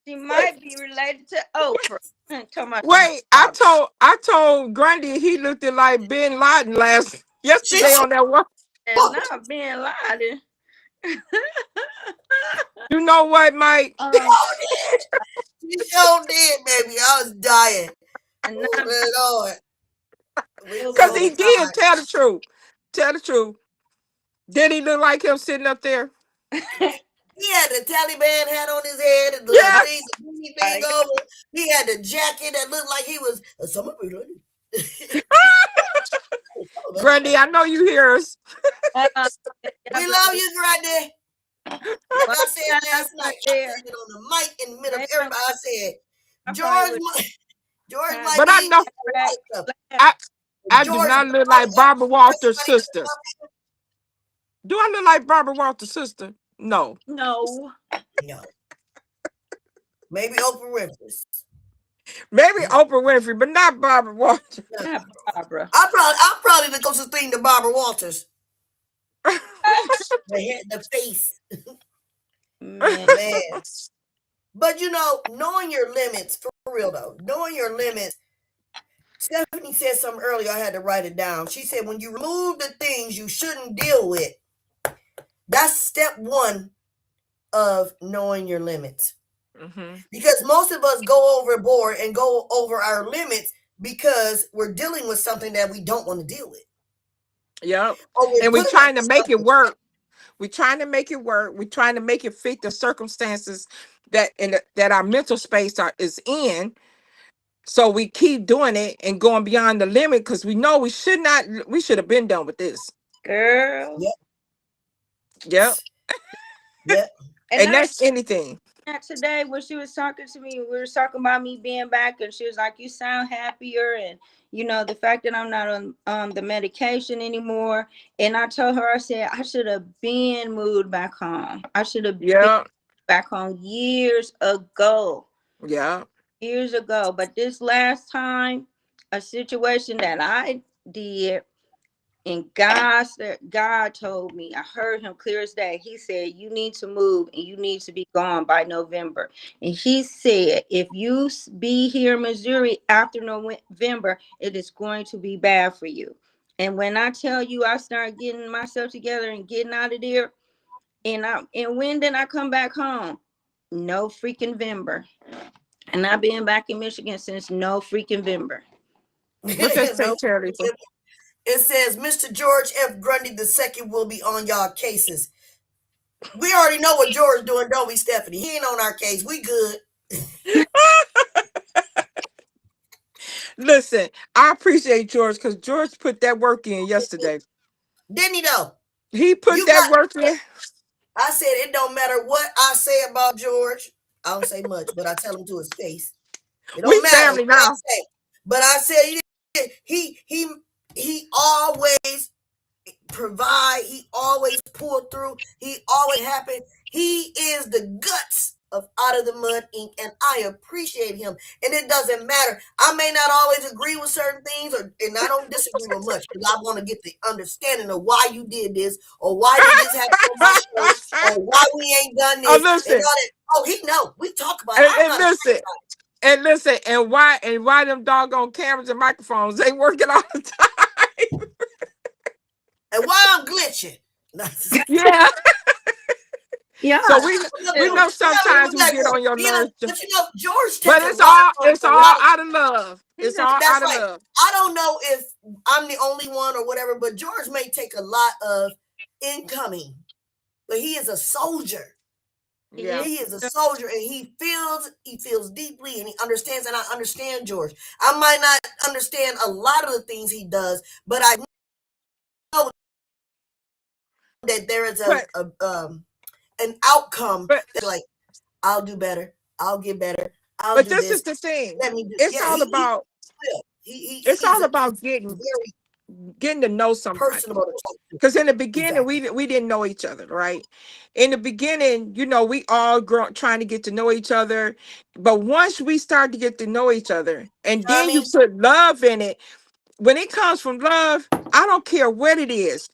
S3: She might be related to Oprah. Talking about some
S2: Wait,
S3: Barbara.
S2: I told Grundy he looked like Bin Laden last
S1: She
S2: yesterday
S1: sure
S2: on that one.
S3: And not being loud.
S2: You know what, Mike?
S3: um,
S1: did. She sure did, baby. I was dying.
S3: and
S1: Oh,
S3: not
S1: Lord. We
S2: Because
S1: so
S2: he
S3: being
S2: did
S1: tired.
S2: tell the truth. Tell the truth. Did he look like him sitting up there?
S1: He had the Taliban hat on his head and the little
S2: Yeah,
S1: thing, the beanie thing over. He had the jacket that looked like he was some of it.
S2: Grundy, I know you hear us.
S3: uh,
S1: We
S3: y'all
S1: love
S3: better
S1: you, Grandy. Like
S3: watch
S1: I said
S3: out
S1: last night,
S3: out
S1: I
S3: there.
S1: said it on the mic in the middle of
S3: They might,
S1: everybody. I said
S3: I probably
S1: George,
S3: would
S1: George
S3: have
S1: might
S2: But I
S1: be
S2: know
S1: the
S3: right.
S1: white stuff.
S2: I
S1: But
S2: I do
S1: George,
S2: not look like Barbara Walters' sister.
S1: somebody
S2: Do I look like Barbara Walters' sister? No.
S3: No,
S1: no, maybe Oprah Winfrey.
S2: Maybe Oprah Winfrey, but not Barbara Walters.
S1: No.
S3: not Barbara.
S1: I'm probably the closest thing to Barbara Walters. The head, the face,
S3: Man,
S1: man. But knowing your limits for real though, knowing your limits. Stephanie said something earlier. I had to write it down. She said when you remove the things you shouldn't deal with, that's step one of knowing your limits.
S2: Hmm.
S1: Because most of us go overboard and go over our limits because we're dealing with something that we don't want to deal with,
S2: Yep.
S1: or we're
S2: And we
S1: putting up
S2: trying to
S1: with
S2: make it
S1: something.
S2: work. We're trying to make it work. We're trying to make it fit the circumstances that our mental space is in. So we keep doing it and going beyond the limit because we know we should not. We should have been done with this.
S3: Girl.
S1: Yep.
S2: Yep.
S1: Yep.
S3: And
S2: And
S3: I
S2: that's anything.
S3: that today when she was talking to me, we were talking about me being back, and she was like, "You sound happier," and the fact that I'm not on the medication anymore. And I told her, I said, I should have been moved back home. I should have been
S2: Yeah.
S3: back home years ago.
S2: Yeah.
S3: Years ago. But this last time, a situation that I did, and God told me, I heard him clear as day. He said, you need to move and you need to be gone by November. And he said, if you be here in Missouri after November, it is going to be bad for you. And when I tell you, I start getting myself together and getting out of there, and when did I come back home? No freaking November. And I've been back in Michigan since no freaking November.
S2: What that say,
S1: No,
S2: Terralisa?
S1: it says Mr. George F. Grundy II will be on y'all cases. We already know what George doing, don't we, Stephanie? He ain't on our case. We good.
S2: Listen, I appreciate George because George put that work in yesterday.
S1: Didn't he though?
S2: He put
S1: You
S2: that
S1: got
S2: work in.
S1: I said it don't matter what I say about George. I don't say much, but I tell him to his face. It
S2: We
S1: don't matter
S2: family
S1: what I
S2: now.
S1: say. But I said he always provide. He always pull through. He always happen. He is the guts of Out of the Mud Inc. And I appreciate him. And it doesn't matter. I may not always agree with certain things, and I don't disagree with much because I want to get the understanding of why you did this, or why did this happen on my show, or why we ain't done
S2: Oh,
S1: this, and all
S2: listen,
S1: that. Oh, he know. We talk about it.
S2: and,
S1: I'm
S2: and
S1: not ashamed
S2: listen,
S1: about it.
S2: and listen, and why them doggone cameras and microphones ain't working all the time?
S1: And why I'm glitching.
S2: Yeah.
S3: Yeah.
S2: So we know
S1: Yeah,
S2: sometimes we get on your nerves,
S1: but George
S2: but
S1: take a lot
S2: it's
S1: from a
S2: all
S1: lot of
S2: out of
S1: people.
S2: love. It's all
S1: That's
S2: out of
S1: right.
S2: love.
S1: I don't know if I'm the only one or whatever, but George may take a lot of incoming, but he is a soldier.
S2: Yeah.
S1: He is a soldier, and he feels deeply, and he understands, and I understand George. I might not understand a lot of the things he does, but I know that there is
S2: But
S1: an outcome
S2: but
S1: that, like, I'll do better, I'll get better, I'll
S2: but
S1: do
S2: this
S1: this.
S2: is the thing.
S1: Let me do.
S2: It's
S1: Yeah,
S2: all about it's
S1: he's
S2: all
S1: a
S2: about getting
S1: very
S2: to know somebody.
S1: personable to talk to.
S2: Because in the beginning,
S1: Exactly.
S2: we didn't know each other, right? In the beginning, we all trying to get to know each other. But once we start to get to know each other, and then you
S1: Tommy,
S2: put love in it, when it comes from love, I don't care what it is.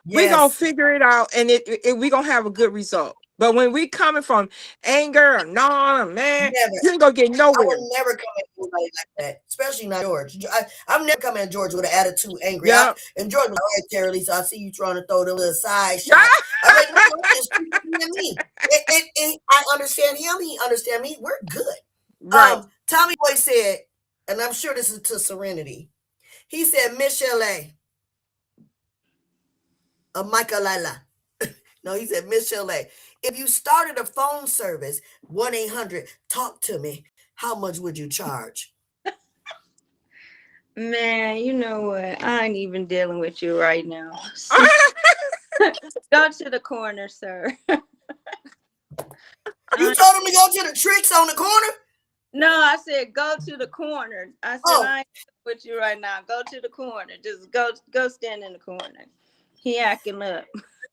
S2: We gonna
S1: yes,
S2: figure it out, and we gonna have a good result. But when we coming from anger or no, man,
S1: never.
S2: you ain't gonna get
S1: I
S2: nowhere.
S1: would never come at anybody like that, especially not George. I'm never coming at George with an attitude, angry.
S2: Yeah.
S1: And George was like, Terralisa, I see you trying to throw the little side shots. I'm like, no, it's you and me. I understand him. He understand me. We're good.
S2: Right.
S1: Tommy Boy said, and I'm sure this is to Serenity. He said, Michelle Michaelala. No, he said, Miss Chalet, if you started a phone service, 1-800, talk to me, how much would you charge?
S3: Man, you know what? I ain't even dealing with you right now. Go to the corner, sir.
S1: You told him to go to the tricks on the corner?
S3: No, I said go to the corner. I said
S1: Oh,
S3: I ain't with you right now. Go to the corner. Just go stand in the corner. He acting up.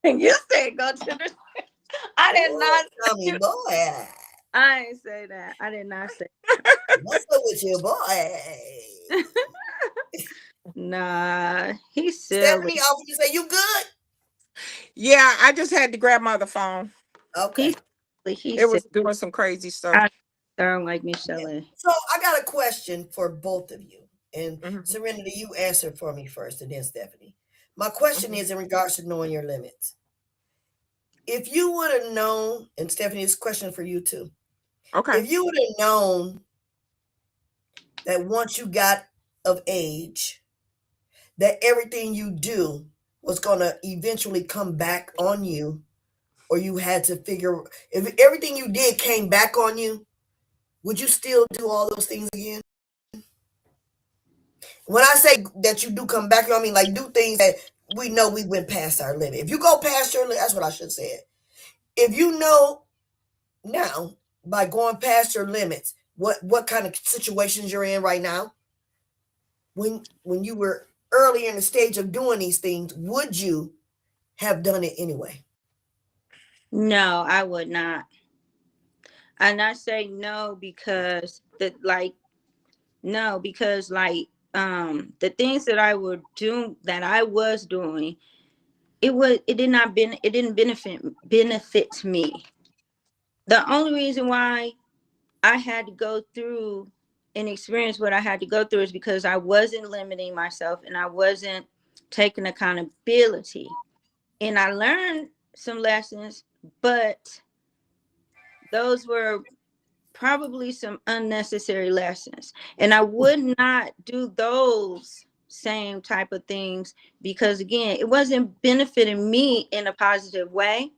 S3: You said go to the. I did
S1: boy,
S3: not.
S1: Tommy boy.
S3: I ain't say that. I did not say.
S1: What's up with you, boy?
S3: Nah, he's silly.
S1: Stephanie, offered you say, you good?
S2: Yeah, I just had to grab my other phone.
S1: Okay.
S3: He
S2: It
S3: said
S2: was doing some crazy stuff.
S3: I sound like Michelle.
S1: Yeah. So I got a question for both of you. And
S2: Mhm,
S1: Serenity, you answer for me first, and then Stephanie. My question
S2: mhm.
S1: is in regards to knowing your limits. If you would have known, and Stephanie, this question for you too.
S2: Okay.
S1: If you would have known that once you got of age, that everything you do was going to eventually come back on you, or you had to figure, if everything you did came back on you, would you still do all those things again? When I say that you do come back, I mean like do things that we know we went past our limit. If you go past your limit, that's what I should say. If you know now by going past your limits, what kind of situations you're in right now, when you were early in the stage of doing these things, would you have done it anyway?
S3: No, I would not. And I say no because the things that I would do that I was doing, it didn't benefit me. The only reason why I had to go through and experience what I had to go through is because I wasn't limiting myself and I wasn't taking accountability. And I learned some lessons, but those were probably some unnecessary lessons. And I would not do those same type of things because, again, it wasn't benefiting me in a positive way.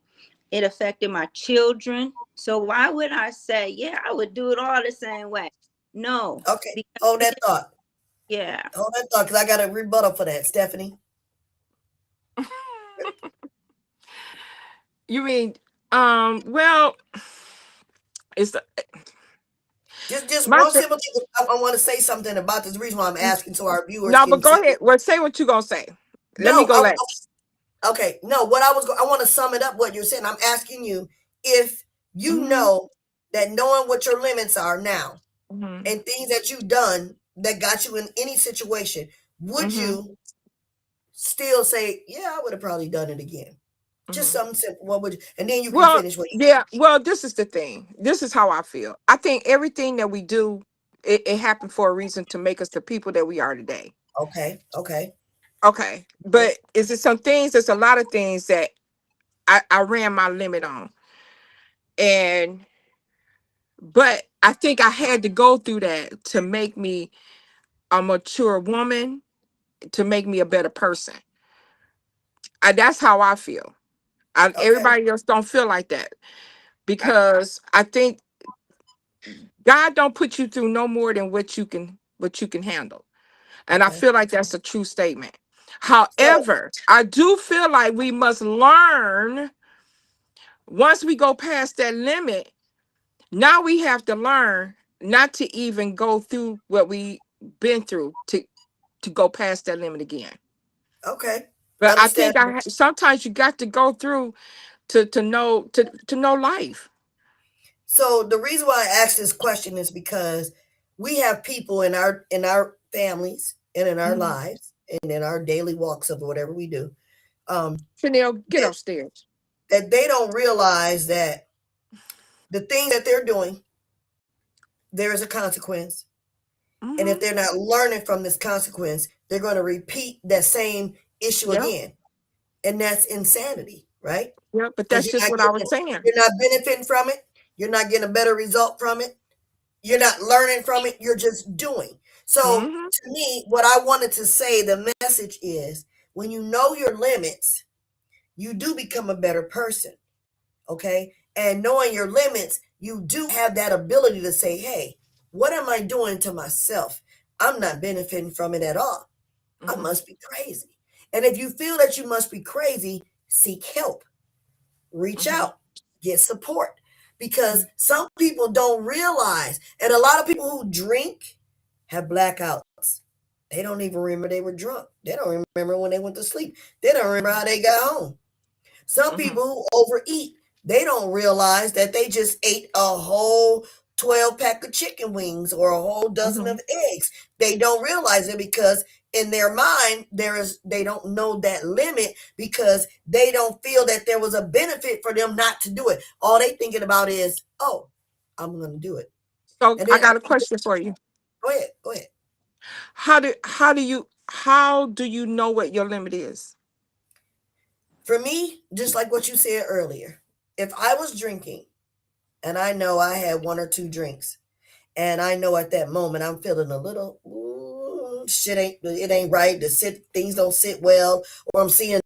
S3: It affected my children. So why would I say, yeah, I would do it all the same way? No,
S1: Okay,
S3: because
S1: hold that thought.
S3: yeah.
S1: Hold that thought, because I got a rebuttal for that, Stephanie.
S2: You mean, well, it's
S1: Just
S2: my
S1: one
S2: thing.
S1: simple thing. I want to say something about this. Reason why I'm asking so our viewers
S2: No, but
S1: can
S2: go
S1: see.
S2: ahead. Well, say what you gonna say. Let me
S1: No,
S2: go last.
S1: okay. No, what I want to sum it up. What you're saying. I'm asking you if you
S2: Mm-hmm.
S1: know that knowing what your limits are now
S2: Mm-hmm.
S1: and things that you've done that got you in any situation, would
S2: Mm-hmm.
S1: you still say, yeah, I would have probably done it again? Just
S2: Mm-hmm.
S1: something simple. What would you, and then you can
S2: Well,
S1: finish what you
S2: yeah. Well, this is the thing. This is how I feel. I think everything that we do, it happened for a reason to make us the people that we are today.
S1: okay, okay,
S2: Okay.
S1: okay,
S2: But is it some things? There's a lot of things that I ran my limit on. And but I think I had to go through that to make me a mature woman, to make me a better person. That's how I feel.
S1: okay,
S2: Everybody else don't feel like that because I think God don't put you through no more than what you can handle. And I
S1: okay.
S2: feel like that's a true statement.
S1: So,
S2: However, I do feel like we must learn once we go past that limit. Now we have to learn not to even go through what we been through to go past that limit again.
S1: okay,
S2: But I think
S1: understandable.
S2: sometimes you got to go through to know life.
S1: So the reason why I asked this question is because we have people in our families and in our
S2: Mhm.
S1: lives and in our daily walks of whatever we do,
S2: Chanel, get
S1: that,
S2: upstairs.
S1: that they don't realize that the things that they're doing, there is a consequence. And if
S2: Hmm.
S1: they're not learning from this consequence, they're going to repeat that same issue
S2: Yep,
S1: again. And that's insanity, right?
S2: yep. But
S1: Because
S2: that's just what I was saying.
S1: you're not benefiting from it. You're not getting a better result from it. You're not learning from it. You're just doing. So
S2: Hmm.
S1: to me, what I wanted to say, the message is when you know your limits, you do become a better person. Okay. And knowing your limits, you do have that ability to say, hey, what am I doing to myself? I'm not benefiting from it at all. I
S2: Hmm.
S1: must be crazy. And if you feel that you must be crazy, seek help, reach
S2: Hmm.
S1: out, get support. Because some people don't realize, and a lot of people who drink have blackouts. They don't even remember they were drunk. They don't remember when they went to sleep. They don't remember how they got home. Some
S2: Hmm.
S1: people who overeat, they don't realize that they just ate a whole 12 pack of chicken wings or a whole dozen
S2: Hmm.
S1: of eggs. They don't realize it because in their mind they don't know that limit because they don't feel that there was a benefit for them not to do it. All they thinking about is, "Oh, I'm going to do it."
S2: So
S1: And
S2: I
S1: then
S2: got a question for you.
S1: go ahead, go ahead.
S2: How do you know what your limit is?
S1: For me, just like what you said earlier, if I was drinking and I know I had one or two drinks and I know at that moment I'm feeling a little shit ain't it ain't right. The sit things don't sit well, or I'm seeing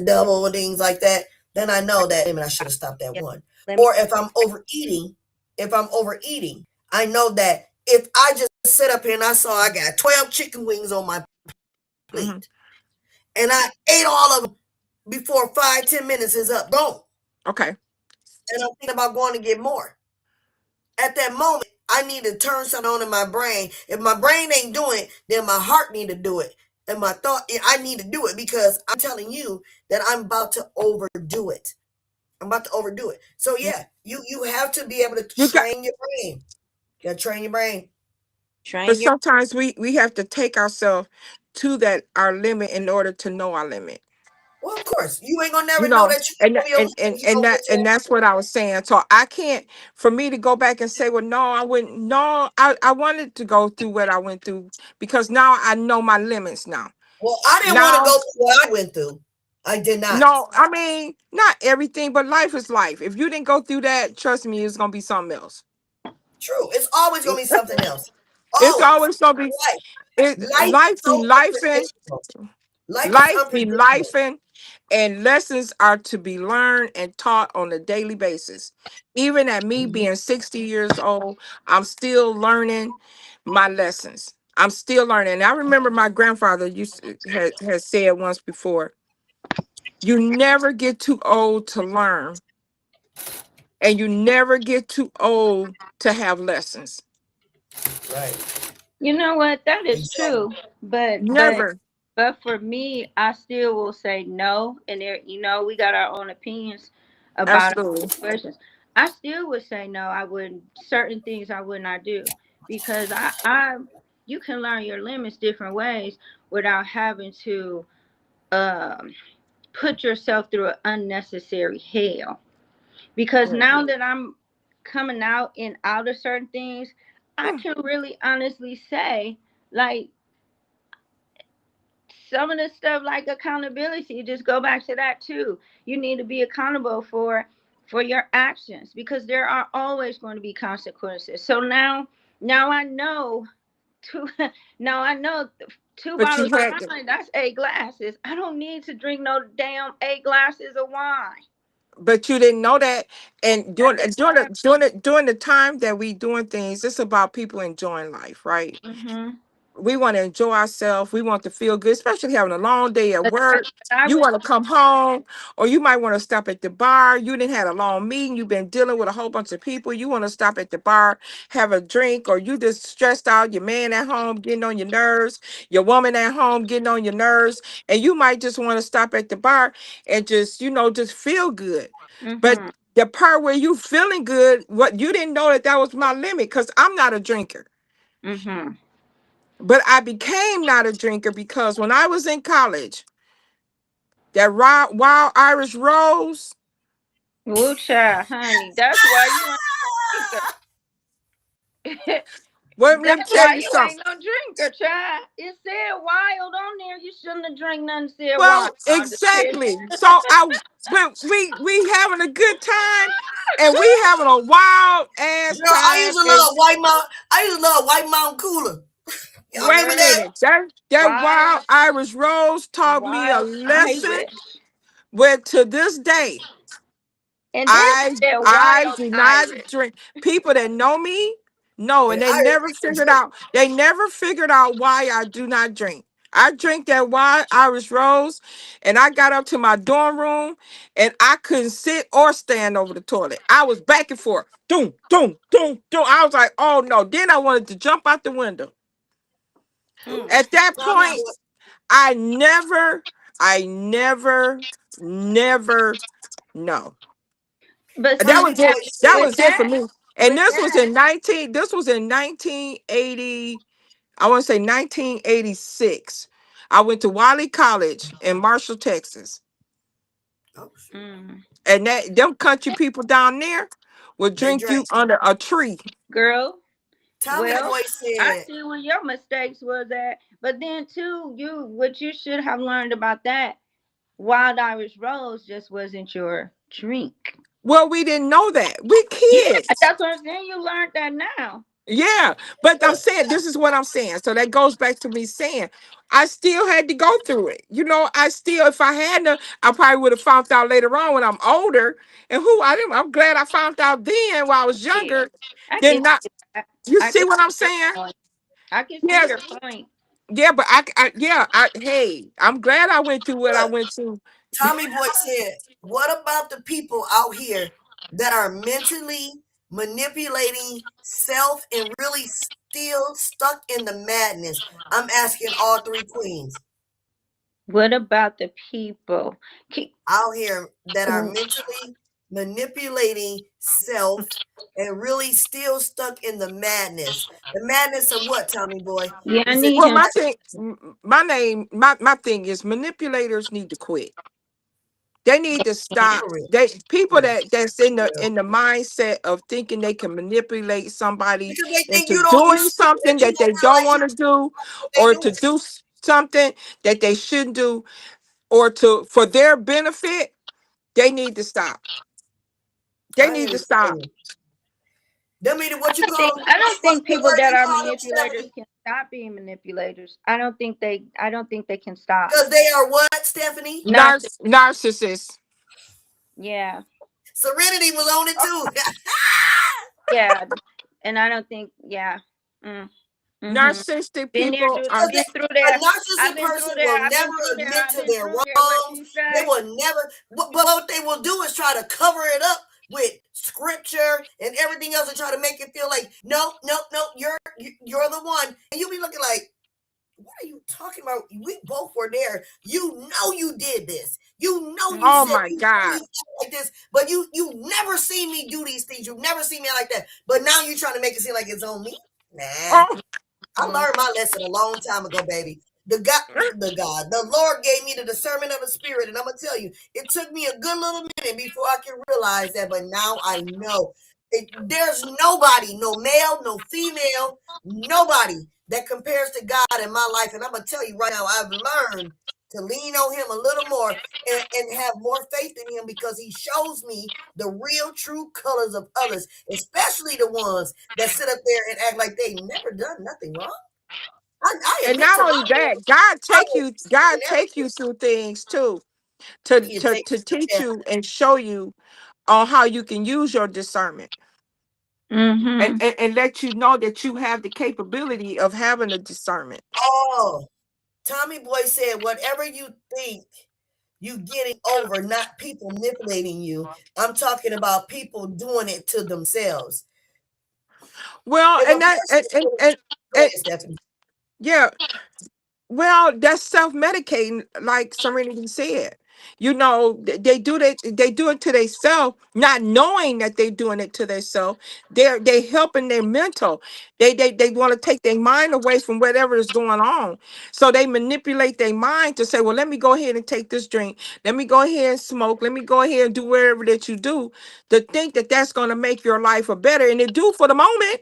S1: double and things like that. Then I know that I should have stopped at
S3: Yeah.
S1: one.
S3: Let me
S1: Or if I'm overeating, I know that if I just sit up here and I saw I got 12 chicken wings on my
S2: Hmm.
S1: plate. And I ate all of them before 5, 10 minutes is up, gone.
S2: Okay.
S1: And I'm thinking about going to get more. At that moment, I need to turn something on in my brain. If my brain ain't doing it, then my heart need to do it. And my thought, I need to do it because I'm telling you that I'm about to overdo it. I'm about to overdo it. So yeah, you have to be able to
S2: You got,
S1: train your brain. You gotta train your brain.
S2: but
S3: Train your
S2: sometimes we have to take ourselves to that our limit in order to know our limit.
S1: Well, of course, you ain't gonna
S2: You
S1: never know
S2: know,
S1: that you can know your limit if you don't get to
S2: and that's what I was saying. So I can't, for me to go back and say, well, no, I wouldn't. No, I wanted to go through what I went through because now I know my limits now.
S1: Well, I didn't want to
S2: Now,
S1: go through what I went through. I did not.
S2: no, I mean, not everything, but life is life. If you didn't go through that, trust me, it's gonna be something else.
S1: True. It's always gonna be something else.
S2: It's
S1: Always.
S2: always gonna be
S1: Life. Life is
S2: life be
S1: so
S2: life.
S1: unpredictable. Life is
S2: Life be
S1: unpredictable.
S2: life, and lessons are to be learned and taught on a daily basis. Even at me
S1: Mhm.
S2: being 60 years old, I'm still learning my lessons. I'm still learning. And I remember my grandfather has said once before, you never get too old to learn, and you never get too old to have lessons.
S1: Right.
S3: You know what? That is
S1: Exactly.
S3: true. But but
S2: Never.
S3: but for me, I still will say no. And there, we got our own opinions about
S2: Absolutely.
S3: our questions. I still would say no. I wouldn't. Certain things I would not do because you can learn your limits different ways without having to um, put yourself through an unnecessary hell. Because
S2: Mm.
S3: now that I'm coming out and out of certain things, I
S2: Mm.
S3: can really honestly say, like, some of the stuff like accountability, just go back to that too. You need to be accountable for your actions because there are always going to be consequences. So now I know two now I know two
S2: But you
S3: bottles of
S2: had to.
S3: wine, that's 8 glasses. I don't need to drink no damn 8 glasses of wine.
S2: But you didn't know that. And
S3: At the time.
S2: during the time that we doing things, it's about people enjoying life, right?
S3: Mm-hmm.
S2: We want to enjoy ourselves. We want to feel good, especially having a long day at
S3: The time
S2: work.
S3: that I
S2: You
S3: was
S2: want to come home, or you might want to stop at the bar. You didn't had a long meeting. You've been dealing with a whole bunch of people. You want to stop at the bar, have a drink, or you just stressed out. Your man at home getting on your nerves. Your woman at home getting on your nerves, and you might just want to stop at the bar and just just feel good. But
S3: mm-hmm.
S2: the part where you feeling good, what you didn't know that was my limit because I'm not a drinker.
S3: Mm-hmm.
S2: But I became not a drinker because when I was in college, that wild Irish rose.
S3: Woo child, honey. That's why you ain't a drinker.
S2: Well, let me
S3: That's
S2: tell
S3: why
S2: you
S3: you ain't
S2: something.
S3: no drinker, child. It said wild on there. You shouldn't have drank nothing said wild.
S2: Well,
S3: I'm just kidding.
S2: exactly. So when we having a good time, and we having a wild ass
S1: Girl, I
S2: time.
S1: used to
S2: And
S1: love White Mount. I used to love White Mountain Cooler. Y'all
S2: wait a
S1: remember that?
S2: minute, that
S3: Wild,
S2: wild Irish rose taught me a
S3: wild
S2: lesson.
S3: Irish.
S2: Where to this day,
S3: And then
S2: I
S3: it said
S2: I
S3: wild
S2: do not
S3: Irish.
S2: drink. People that know me know,
S1: And
S2: and they
S1: Irish
S2: never
S1: people
S2: figured
S1: drink.
S2: out. They never figured out why I do not drink. I drink that wild Irish rose, and I got up to my dorm room, and I couldn't sit or stand over the toilet. I was back and forth, doom, doom, doom, doom. I was like, oh no. Then I wanted to jump out the window.
S3: Mm.
S2: At that
S1: No, I'm not
S2: point,
S1: doing.
S2: I never, I never, never, no.
S3: But
S1: I'm
S2: That
S1: gonna
S3: see,
S2: was
S1: do
S2: it.
S1: what you
S2: That
S1: said.
S3: with
S2: was it for
S3: that,
S2: me. And
S3: with
S2: this was
S3: that,
S2: in 19. This was in 1980. I want to say 1986. I went to Wiley College in Marshall, Texas,
S1: Oh shoot,
S3: mm,
S2: and that them country people down there would
S1: they
S2: drink
S1: drank.
S2: you under a tree.
S3: girl.
S1: Tommy
S3: Well,
S1: Boy
S3: I
S1: said,
S3: see where your mistakes was at. But then too, what you should have learned about that, wild Irish rose just wasn't your drink.
S2: Well, we didn't know that. We
S3: Yeah,
S2: kids.
S3: that's what I'm saying. You learned that now.
S2: Yeah, but I'm saying this is what I'm saying. So that goes back to me saying I still had to go through it. I still, if I hadn't, I probably would have found out later on when I'm older. And who I didn't, I'm glad I found out then while I was
S3: Yeah,
S2: younger.
S3: I
S2: Then
S3: get
S2: not.
S3: I,
S2: You
S3: I
S2: see
S3: get
S2: what I'm
S3: your
S2: saying?
S3: point. I can see
S2: Yes,
S3: your point.
S2: yeah, but hey, I'm glad I went through what I
S1: Look,
S2: went through.
S1: Tommy Boy said, what about the people out here that are mentally manipulating self and really still stuck in the madness? I'm asking all three queens
S3: What about the people?
S1: out here that are
S3: Mm,
S1: mentally manipulating self and really still stuck in the madness. The madness of what, Tommy Boy?
S3: yeah,
S1: He
S3: I
S1: said,
S3: need
S2: Well,
S3: him.
S2: my thing is manipulators need to quit. They need to stop.
S1: for real,
S2: They people
S1: real,
S2: that's
S1: real.
S2: in the mindset of thinking they can manipulate somebody
S1: Because they think
S2: into
S1: you don't,
S2: doing something
S1: that you
S2: that they
S1: don't feel
S2: don't
S1: like you
S2: want to do,
S1: what they
S2: or to
S1: doing.
S2: do something that they shouldn't do, or to for their benefit. They need to stop. They
S1: I hear
S2: need to
S1: you.
S2: stop.
S1: Them either what you call them,
S3: I don't
S1: what's
S3: think
S1: the
S3: people
S1: word
S3: that
S1: you
S3: are
S1: call them,
S3: manipulators
S1: Stephanie?
S3: can stop being manipulators. I don't think they can stop.
S1: Because they are what, Stephanie?
S3: Narciss.
S2: Narcissist.
S3: Yeah.
S1: Serenity was on it too.
S3: Yeah. And I don't think, yeah. Mm, mm-hmm.
S2: Narcissistic
S3: Been there,
S2: people
S3: dude.
S2: are
S3: I've
S1: Because
S3: been through
S1: a
S3: there. I've
S1: narcissistic
S3: been through
S1: person
S3: there.
S1: will
S3: I've
S1: never
S3: been through there.
S1: admit
S3: I've
S1: to
S3: been
S1: their
S3: through there. What
S1: wrongs.
S3: you
S1: They
S3: say?
S1: will never, but what they will do is try to cover it up with scripture and everything else and try to make it feel like, no, no, no, you're the one. And you'll be looking like, what are you talking about? We both were there. You know you did this. You know you
S2: oh
S1: said
S2: my
S1: you know
S2: god.
S1: you acted like this, but you never seen me do these things. You've never seen me like that. But now you're trying to make it seem like it's on me. Nah.
S2: Oh,
S1: I
S3: Mm,
S1: learned my lesson a long time ago, baby. The Lord gave me the discernment of the Spirit, and I'm gonna tell you, it took me a good little minute before I could realize that, but now I know. There's nobody, no male, no female, nobody that compares to God in my life, and I'm gonna tell you right now, I've learned to lean on Him a little more and have more faith in Him because He shows me the real, true colors of others, especially the ones that sit up there and act like they never done nothing wrong. I
S2: and
S1: admit
S2: not
S1: to
S2: only
S1: lying.
S2: that,
S1: I will and
S2: God take
S1: everything.
S2: you through things too
S1: You take
S2: to teach
S1: yeah.
S2: you and show you on how you can use your discernment,
S3: mm-hmm.
S2: and let you know that you have the capability of having a discernment.
S1: Oh, Tommy Boy said, whatever you think you getting over, not people manipulating you. I'm talking about people doing it to themselves.
S2: Well,
S1: If a person go
S2: and
S1: ahead, Stephanie.
S2: yeah, well, that's self-medicating, like Serenity said. You know, they do it to themselves, not knowing that they're doing it to themselves. They helping their mental. They want to take their mind away from whatever is going on. So they manipulate their mind to say, well, let me go ahead and take this drink. Let me go ahead and smoke. Let me go ahead and do whatever that you do to think that that's going to make your life a better. And it do for the moment.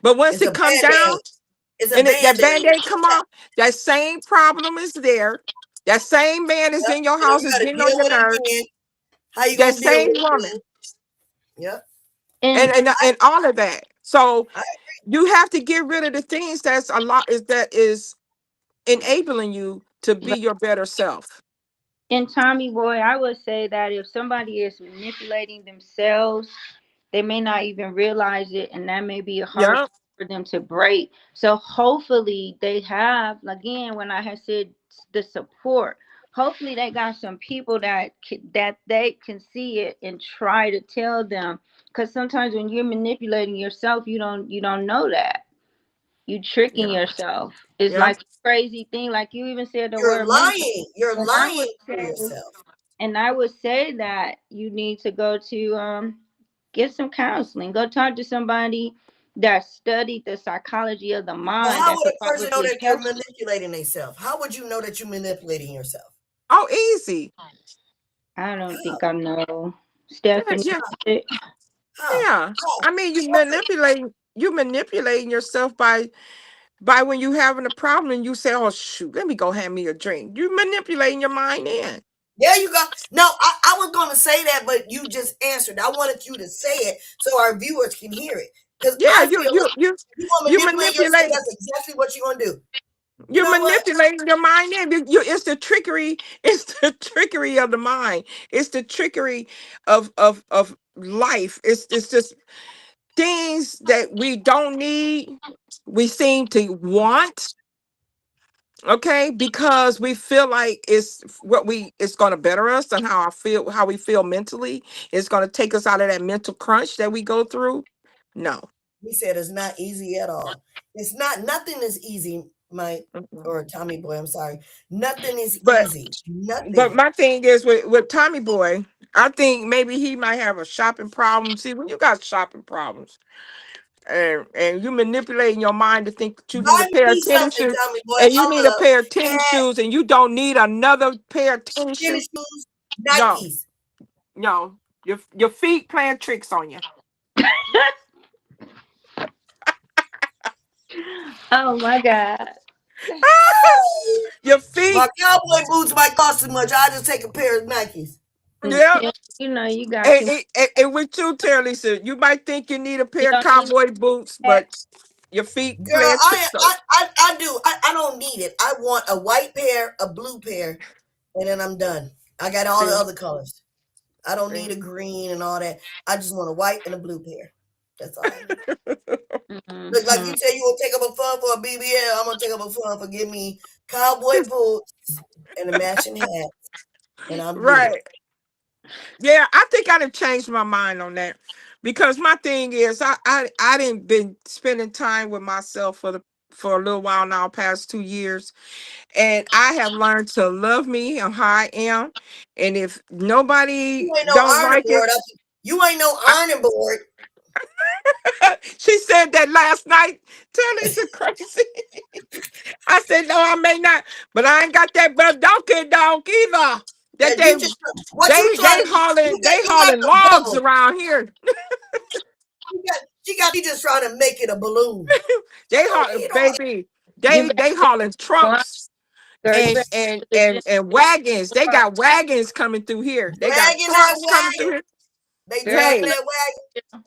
S2: But once
S1: It's a
S2: it come
S1: band-aid.
S2: down,
S1: It's a
S2: and that
S1: band-aid.
S2: band-aid come off, that same problem is there. That same man is
S1: Yep.
S2: in your
S1: So
S2: house
S1: you
S2: is
S1: gotta
S2: getting on
S1: deal
S2: your
S1: with it
S2: nerves.
S1: again. How you
S2: That
S1: gonna deal
S2: same
S1: with it
S2: woman,
S1: again? Yep.
S3: And
S2: and all of that. So
S1: I
S2: you have to get rid of the things that's a lot is that is enabling you to be your better self.
S3: and Tommy Boy, I would say that if somebody is manipulating themselves, they may not even realize it, and that may be a hard
S2: Yeah.
S3: for them to break. So hopefully they have, again, when I had said the support, hopefully they got some people that they can see it and try to tell them. Because sometimes when you're manipulating yourself, you don't know that you tricking
S2: Yeah.
S3: yourself. It's
S2: Yeah.
S3: like a crazy thing. Like you even said the
S1: you're
S3: word mental,
S1: lying. You're
S3: and I would
S1: lying to
S3: say
S1: yourself.
S3: that you need to go to get some counseling. Go talk to somebody that studied the psychology of the
S1: But
S3: mind
S1: how
S3: that
S1: would
S3: could
S1: a person know
S3: probably
S1: that you're
S3: help you.
S1: manipulating themselves? How would you know that you're manipulating yourself?
S2: Oh, easy.
S3: I don't
S1: How?
S3: think I know.
S2: Yeah.
S3: Stephanie.
S2: Yeah.
S1: How?
S2: Yeah.
S1: How?
S2: I mean,
S1: Okay.
S2: you manipulating yourself by when you having a problem and you say, "Oh shoot, let me go have me a drink." You manipulating your mind in.
S1: There you go. No, I was going to say that, but you just answered. I wanted you to say it so our viewers can hear it. Because
S2: Yeah,
S1: I feel like you want to
S2: you
S1: manipulate yourself.
S2: manipulate
S1: That's exactly what you're going to do. You
S2: you're
S1: know what?
S2: manipulating your mind in. It's the trickery. It's the trickery of the mind. It's the trickery of life. It's just things that we don't need, we seem to want, okay, because we feel like it's going to better us and how we feel mentally. It's going to take us out of that mental crunch that we go through. No.
S1: He said it's not easy at all. It's not, nothing is easy, Mike,
S2: Mm-mm.
S1: or Tommy Boy, I'm sorry. Nothing is
S2: But
S1: easy.
S2: but
S1: Nothing.
S2: my thing is with Tommy Boy, I think maybe he might have a shopping problem. See, when you got shopping problems and you manipulating your mind to think that you need a
S1: Buy
S2: pair
S1: me
S2: of tennis
S1: something,
S2: shoes
S1: Tommy Boy.
S2: and you
S1: I
S2: need a
S1: love
S2: pair of tennis
S1: hat,
S2: shoes and you don't need another pair of tennis shoes.
S1: tennis shoes,
S2: No,
S1: Nikes.
S2: no. Your feet playing tricks on you.
S3: Oh my God.
S2: Your
S1: My
S2: feet.
S1: cowboy boots might cost too much. I just take a pair of Nikes.
S2: Yeah.
S3: Yeah, you know, you got too much.
S2: And with you, Terralisa, you might think you need a
S3: You
S2: pair of
S3: don't need
S2: cowboy boots,
S3: that.
S2: but your feet
S1: Girl,
S2: playing
S1: I
S2: tricks on
S1: I I, I do. I don't need it. I want a white pair, a blue pair, and then I'm done. I got all the
S2: you.
S1: other colors. I don't
S2: See,
S1: need a green and all that. I just want a white and a blue pair. That's all I need. Look, like
S3: Mhm.
S1: you say, you gonna take up a fun for a BBL. I'm gonna take up a fun for give me cowboy boots and a matching hat, and I'm good.
S2: right. Yeah, I think I'd have changed my mind on that because my thing is I didn't been spending time with myself for a little while now, past 2 years, and I have learned to love me and how I am, and if nobody
S1: You ain't no
S2: don't
S1: ironing
S2: like it,
S1: board. You ain't no
S2: I,
S1: ironing board.
S2: she said that last night. Tell Lisa crazy. I said no, I may not, but I ain't got that but donkey dog either. That
S1: That you just what you trying
S2: they
S1: to
S2: hauling
S1: you got
S2: hauling
S1: the
S2: logs
S1: bubble.
S2: around here.
S1: She just trying to make it a balloon.
S2: They
S1: I don't
S2: haul,
S1: need all that.
S2: baby.
S3: You
S2: They
S3: better
S2: hauling
S3: go out,
S2: trucks
S3: girl. You better go to the gym.
S2: and wagons. They got wagons coming through here. They got
S1: Dragging that
S2: trucks coming through
S1: wagon.
S2: here.
S1: They
S3: Girl,
S1: dragging
S3: go
S2: Hey,
S1: that wagon.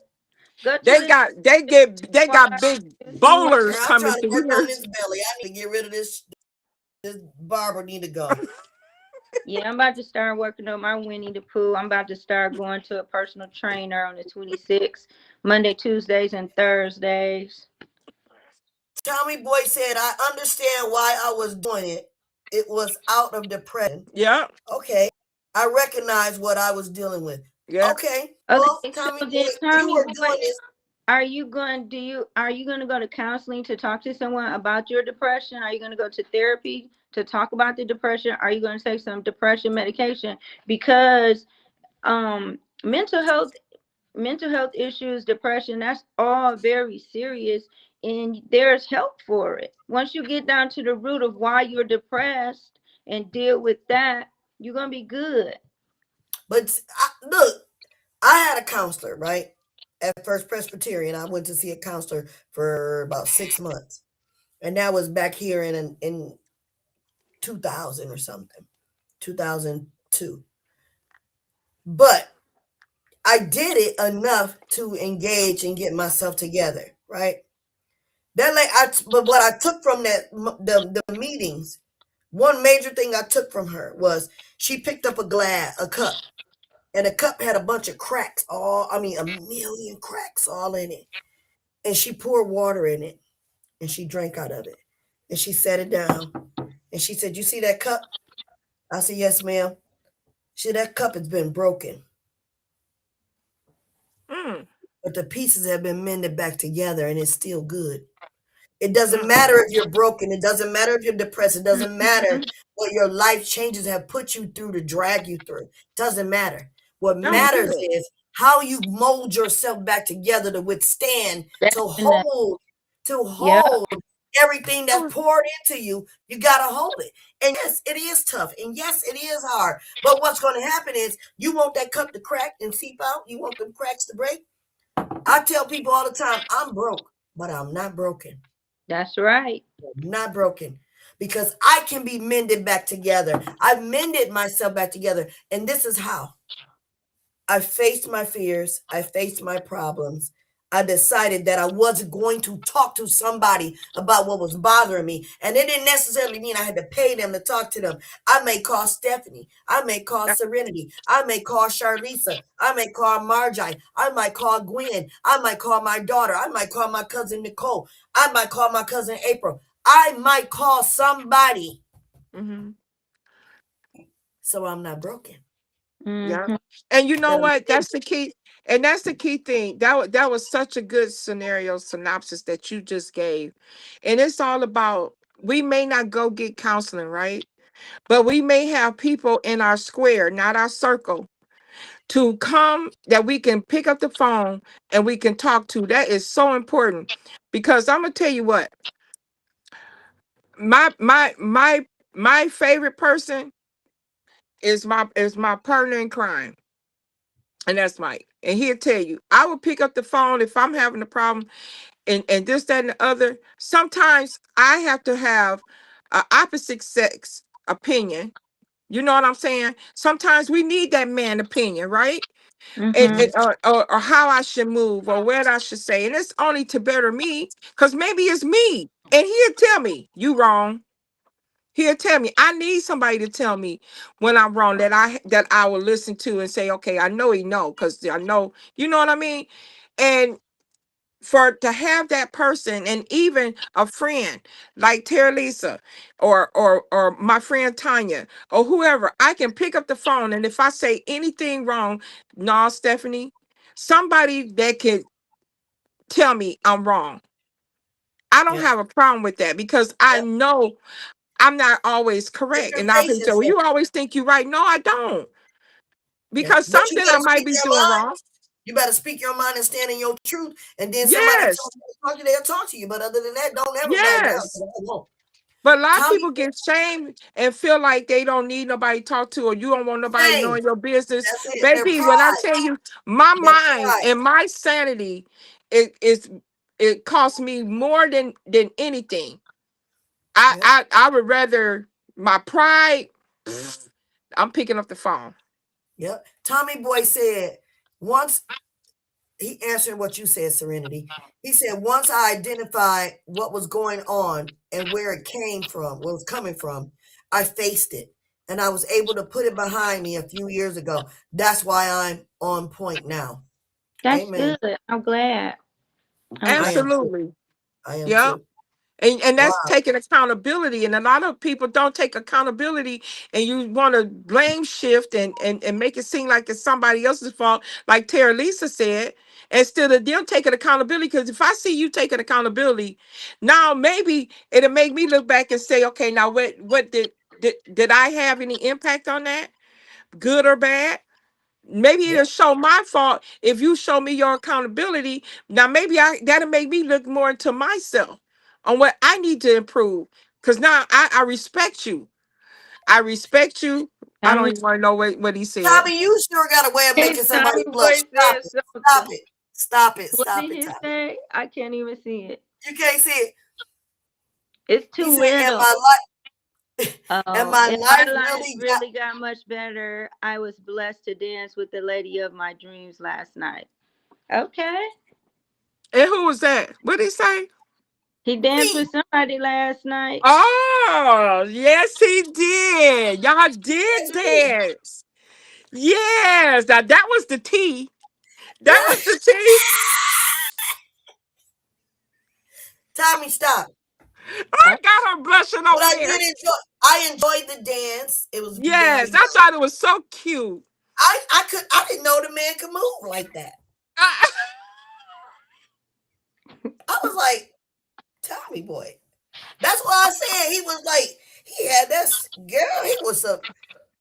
S3: go to
S2: they
S3: the
S2: got they
S3: squat.
S2: got big
S3: See what?
S2: bowlers
S1: Girl, I'm
S2: coming
S1: trying to
S2: through
S1: work
S2: here.
S1: on this belly. I need to get rid of this barber need to go.
S3: Yeah, I'm about to start working on my Winnie the Pooh. I'm about to start going to a personal trainer on the 26th, Monday, Tuesdays, and Thursdays.
S1: Tommy Boy said, I understand why I was doing it. It was out of depression.
S2: Yeah,
S1: Okay. I recognize what I was dealing with.
S2: yeah.
S1: Okay. Well,
S3: Okay, so
S1: Tommy
S3: then
S1: Boy, you
S3: Tommy
S1: were
S3: Boy,
S1: doing this.
S3: are you going to go to counseling to talk to someone about your depression? Are you going to go to therapy to talk about the depression? Are you going to take some depression medication? Because um mental health issues, depression, that's all very serious, and there's help for it. Once you get down to the root of why you're depressed and deal with that, you're going to be good.
S1: But look, I had a counselor, right? At First Presbyterian. I went to see a counselor for about 6 months. And that was back here in 2000 or something, 2002. But I did it enough to engage and get myself together, right? But what I took from the meetings, one major thing I took from her was she picked up a cup, and the cup had a bunch of cracks, I mean, a million cracks all in it. And she poured water in it, and she drank out of it, and she set it down, and she said, "You see that cup?" I said, "Yes, ma'am." She said, "That cup has been broken,
S2: Mm,
S1: but the pieces have been mended back together, and it's still good." It doesn't
S2: mm,
S1: matter if you're broken. It doesn't matter if you're depressed. It doesn't matter
S3: Mhm.
S1: what your life changes have put you through to drag you through. Doesn't matter. What
S2: I'm
S1: matters
S2: good.
S1: is how you mold yourself back together to withstand,
S3: Definitely.
S1: to
S3: Yeah,
S1: hold everything that's poured into you. You gotta hold it. And yes, it is tough. And yes, it is hard. But what's going to happen is you want that cup to crack and seep out. You want them cracks to break. I tell people all the time, I'm broke, but I'm not broken.
S3: that's right.
S1: Not broken, because I can be mended back together. I've mended myself back together. And this is how I faced my fears. I faced my problems. I decided that I wasn't going to talk to somebody about what was bothering me. And it didn't necessarily mean I had to pay them to talk to them. I may call Stephanie. I may call Serenity. I may call Charlisa. I may call Margi. I might call Gwen. I might call my daughter. I might call my cousin Nicole. I might call my cousin April. I might call somebody.
S2: Mm-hmm.
S1: So I'm not broken.
S2: Yeah.
S3: Mm-hmm.
S2: And you know
S1: That I'm
S2: what?
S1: safe.
S2: That's the key. And that's the key thing. That was such a good scenario synopsis that you just gave. And it's all about, we may not go get counseling, right? But we may have people in our square, not our circle, to come that we can pick up the phone and we can talk to. That is so important. Because I'm gonna tell you what, my favorite person is my partner in crime. And that's Mike. And he'll tell you, I will pick up the phone if I'm having a problem and this, that, and the other. Sometimes I have to have an opposite sex opinion. You know what I'm saying? Sometimes we need that man opinion, right?
S3: Mm-hmm.
S2: Or how I should move or what I should say. And it's only to better me because maybe it's me. And he'll tell me, you wrong. He'll tell me. I need somebody to tell me when I'm wrong that I will listen to and say, okay, I know he know because I know, you know what I mean? And for to have that person and even a friend like Terralisa or my friend Tanya or whoever, I can pick up the phone and if I say anything wrong, no, Stephanie, somebody that can tell me I'm wrong. I don't
S1: Yep.
S2: have a problem with that because I
S1: Yep.
S2: know I'm not always
S1: It's
S2: correct.
S1: your
S2: And I'll people say, well,
S1: relationship.
S2: you always think you're right. No, I don't.
S1: Yep.
S2: Because
S1: But you
S2: something I
S1: better
S2: might
S1: speak
S2: be
S1: your
S2: doing
S1: mind.
S2: wrong.
S1: You better speak your mind and stand in your truth. And then somebody that
S2: Yes.
S1: tells you to talk to, they'll talk to you. But other than that, don't ever back down.
S2: Yes.
S1: I won't.
S2: But a lot of
S1: Tommy,
S2: people get shamed and feel like they don't need nobody to talk to or you don't want nobody
S1: same.
S2: knowing your business.
S1: That's it. Their
S2: Baby, when I
S1: pride.
S2: tell you my
S1: Their
S2: mind
S1: pride.
S2: and my sanity, it costs me more than anything. I,
S1: Yep.
S2: I I would rather my pride, I'm picking up the phone.
S1: Yep. Tommy Boy said once he answered what you said, Serenity. He said, once I identified what was going on and where it came from, where it was coming from, I faced it and I was able to put it behind me a few years ago. That's why I'm on point now.
S3: That's
S1: Amen.
S3: good. I'm glad. I'm
S1: I
S3: glad.
S1: am too.
S2: Absolutely.
S1: I am
S2: Yeah.
S1: too.
S2: And
S1: Wow.
S2: that's taking accountability. And a lot of people don't take accountability and you want to blame shift and make it seem like it's somebody else's fault, like Terra Lisa said, instead of them taking accountability. Because if I see you taking accountability, now maybe it'll make me look back and say, okay, now what did I have any impact on that? Good or bad? Maybe
S1: Yep.
S2: it'll show my fault if you show me your accountability. Now maybe that'll make me look more into myself on what I need to improve. Because now I respect you. I respect you. I don't
S3: Tommy,
S2: even want to know what he said.
S1: Tommy, you sure got a way of making somebody
S3: Tommy
S1: blush.
S3: boy
S1: Stop
S3: said
S1: it. Stop
S3: something.
S1: it. Stop it.
S3: What
S1: Stop
S3: did
S1: it,
S3: he
S1: Tommy.
S3: say? I can't even see it.
S1: You can't see it.
S3: It's
S1: He
S3: too
S1: said, and
S3: little.
S1: my life and
S3: Oh,
S1: my
S3: and my
S1: life
S3: life
S1: really got
S3: really got much better. I was blessed to dance with the lady of my dreams last night. Okay.
S2: And who was that? What did he say?
S3: He danced
S1: me.
S3: with somebody last night.
S2: Oh, yes, he did. Y'all
S1: Yes,
S2: did
S1: he did.
S2: dance. Yes. Now that was the tea. That
S1: Yeah.
S2: was the tea.
S1: Tommy, stop.
S2: I
S3: Oh,
S2: got her blushing
S1: But
S2: over
S1: I
S2: there.
S1: did enjoy. I enjoyed the dance. It was
S2: Yes,
S1: very.
S2: I thought it was so cute.
S1: I didn't know the man could move like that.
S2: I-
S1: I was like, Tommy boy. That's why I said he was like he had this girl. He was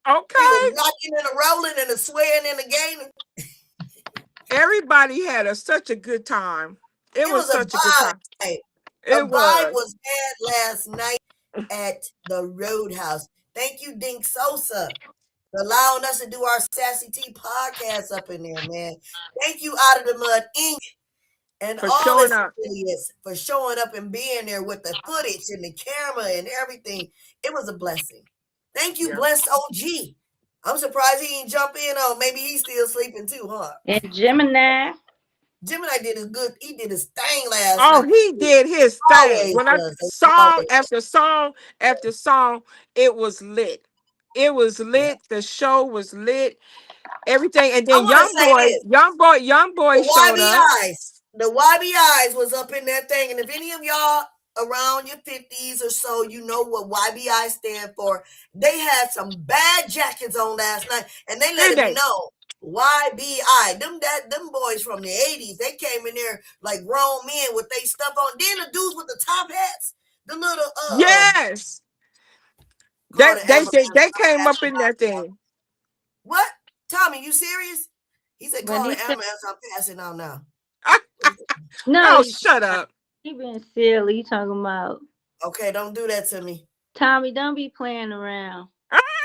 S2: okay.
S1: rocking and a rolling and a swearing and a gaining.
S2: Everybody had such a good time. It
S1: It
S2: was
S1: was a
S2: such a good time.
S1: vibe. A
S2: It
S1: vibe
S2: was.
S1: was had last night at the Roadhouse. Thank you, Dink Sosa, for allowing us to do our Sassy T podcast up in there, man. Thank you, Out of the Mud Inc. and
S2: For
S1: all
S2: showing
S1: its
S2: up.
S1: affiliates for showing up and being there with the footage and the camera and everything. It was a blessing. Thank you,
S2: Yeah.
S1: Blessed OG. I'm surprised he didn't jump in on. Maybe he's still sleeping too, huh?
S3: and Gemini.
S1: Gemini did his good. He did his thing last
S2: Oh,
S1: night.
S2: he
S1: He
S2: did his thing.
S1: always
S2: When I
S1: does. He
S2: song
S1: always.
S2: after song after song, it was lit. It was
S1: Yeah.
S2: lit. The show was lit. Everything, and
S1: I
S2: then
S1: want to say this.
S2: young boy
S1: The
S2: showed up.
S1: YBIs. The YBIs was up in that thing. And if any of y'all around your 50s or so, you know what YBI stand for. They had some bad jackets on last night, and they let
S2: Did
S1: it be
S2: they?
S1: known. YBI. Them boys from the 80s, they came in there like grown men with their stuff on. Then the dudes with the top hats, the little
S2: Yes,
S1: call the ambulance.
S2: they
S1: I'm
S2: came up
S1: passing
S2: in
S1: out
S2: that
S1: now.
S2: thing.
S1: What? Tommy, you serious? He said,
S3: When
S1: call
S3: he
S1: the
S3: said
S1: ambulance. I'm passing out now.
S3: no,
S2: Oh, shut up!
S3: he been silly. He talking about
S1: Okay, don't do that to me.
S3: Tommy. Don't be playing around.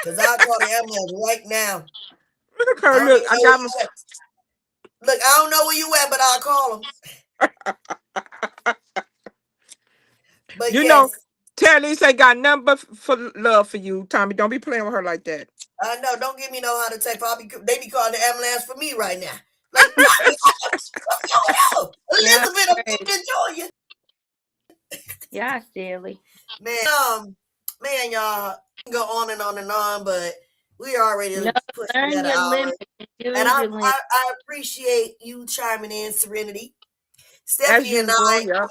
S1: Because I'll call the ambulance right now.
S2: Look at
S1: I
S2: her.
S1: don't
S2: Look,
S1: even
S2: I
S1: know where
S2: got
S1: you
S2: my.
S1: at. Look, I don't know where you at, but I'll call them. But
S2: You know,
S1: yes,
S2: Terralisa ain't got nothing but for love for you, Tommy. Don't be playing with her like that.
S1: I know. Don't give me no heart attack. They be calling the ambulance for me right now. Like, Tommy, what's going on?
S3: Yeah,
S1: Elizabeth, I'm
S3: right.
S1: in Georgia.
S3: Y'all silly.
S1: Man, y'all go on and on and on, but we already
S3: No,
S1: pushing
S3: learn
S1: that
S3: your
S1: hour.
S3: limit and
S1: And
S3: use
S1: I,
S3: your limit.
S1: I, I appreciate you chiming in, Serenity.
S2: As
S1: Stephanie and
S2: usual,
S1: I
S2: yeah.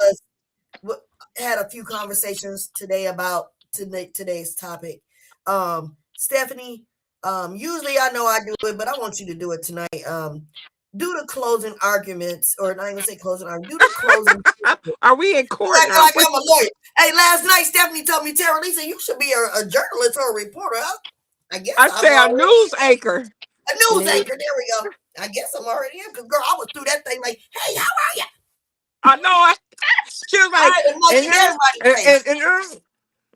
S1: had a few conversations today about today's topic. Stephanie, usually I know I do it, but I want you to do it tonight. Do the closing arguments, or not even say closing argument. Do the closing.
S2: Are we in court
S1: Like,
S2: now?
S1: like I'm a lawyer. Hey, last night Stephanie told me, Terralisa, you should be a journalist or a reporter. I guess
S2: I
S1: I'm
S2: say a
S1: already
S2: news anchor.
S1: a news
S3: New.
S1: anchor. There we go. I guess I'm already in. Cause girl, I was through that thing like, hey, how are you?
S2: I know. She was
S1: I
S2: like,
S1: had to monkey
S2: and,
S1: in everybody's face.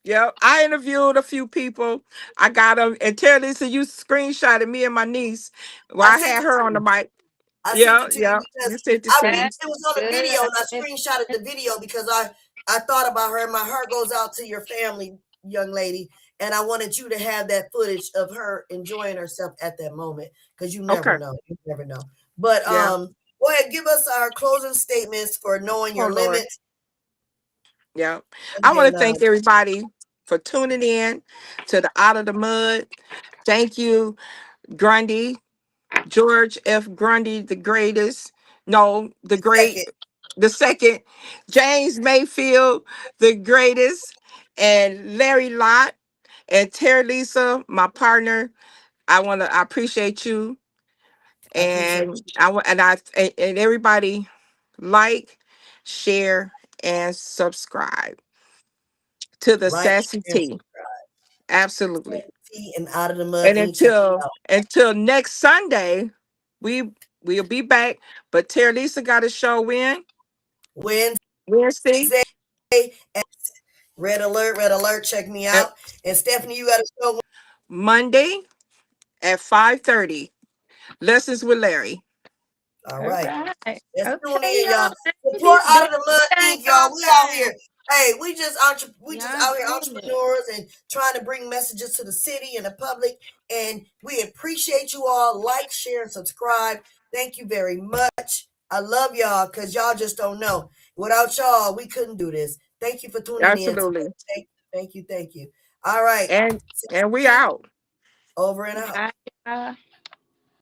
S2: yeah, I interviewed a few people. I got them, and Terralisa, you screenshotted me and my niece while
S1: I
S2: I
S1: sent
S2: had
S1: it
S2: her
S1: to
S2: on the
S1: you.
S2: mic.
S1: I sent
S2: Yeah,
S1: it to you
S2: yeah,
S1: because
S2: you sent it to me.
S3: That's
S1: it was on a
S3: good.
S1: video
S3: I
S1: and I
S3: bet
S1: screenshotted the video because I thought about her and my heart goes out to your family, young lady, and I wanted you to have that footage of her enjoying herself at that moment because
S2: Okay,
S1: you never know. But
S2: yeah.
S1: go ahead, give us our closing statements for knowing
S2: Oh
S1: your
S2: Lord,
S1: limits,
S2: yeah.
S1: and
S2: I want
S1: then
S2: to thank everybody for tuning in to the Out of the Mud. Thank you, Grundy, George F. Grundy, the greatest. No, the great,
S1: second,
S2: the second. James Mayfield, the greatest. And Larry Lott and Terralisa, my partner. I appreciate you.
S1: I appreciate
S2: And and everybody like, share, and subscribe to the
S1: you. Like,
S2: Sassy
S1: share, and
S2: Tea. Absolutely.
S1: tea, and out of the mud.
S2: And
S1: And check it out
S2: until next Sunday, we we'll be back. But Terralisa got a show in
S1: Wednesday.
S2: Wednesday
S1: And red alert. Check me
S2: at
S1: out. And Stephanie, you got a show.
S2: Monday at 5:30. Lessons with Larry.
S1: All
S3: all
S1: right.
S3: right.
S1: Let's tune
S3: Okay,
S1: in,
S3: y'all.
S1: y'all.
S3: Ladies,
S1: Support
S3: do
S1: Out of the Mud
S3: your thing
S1: Inc., y'all.
S3: on
S1: We out
S3: time.
S1: here. Hey, we just
S3: Y'all
S1: out here
S3: doing it.
S1: entrepreneurs and trying to bring messages to the city and the public. And we appreciate you all. Like, share, and subscribe. Thank you very much. I love y'all because y'all just don't know. Without y'all, we couldn't do this. Thank you for tuning in today.
S2: Absolutely.
S1: Thank you. All right.
S2: And we
S1: See,
S2: out.
S1: over and out.
S3: Bye. Y'all.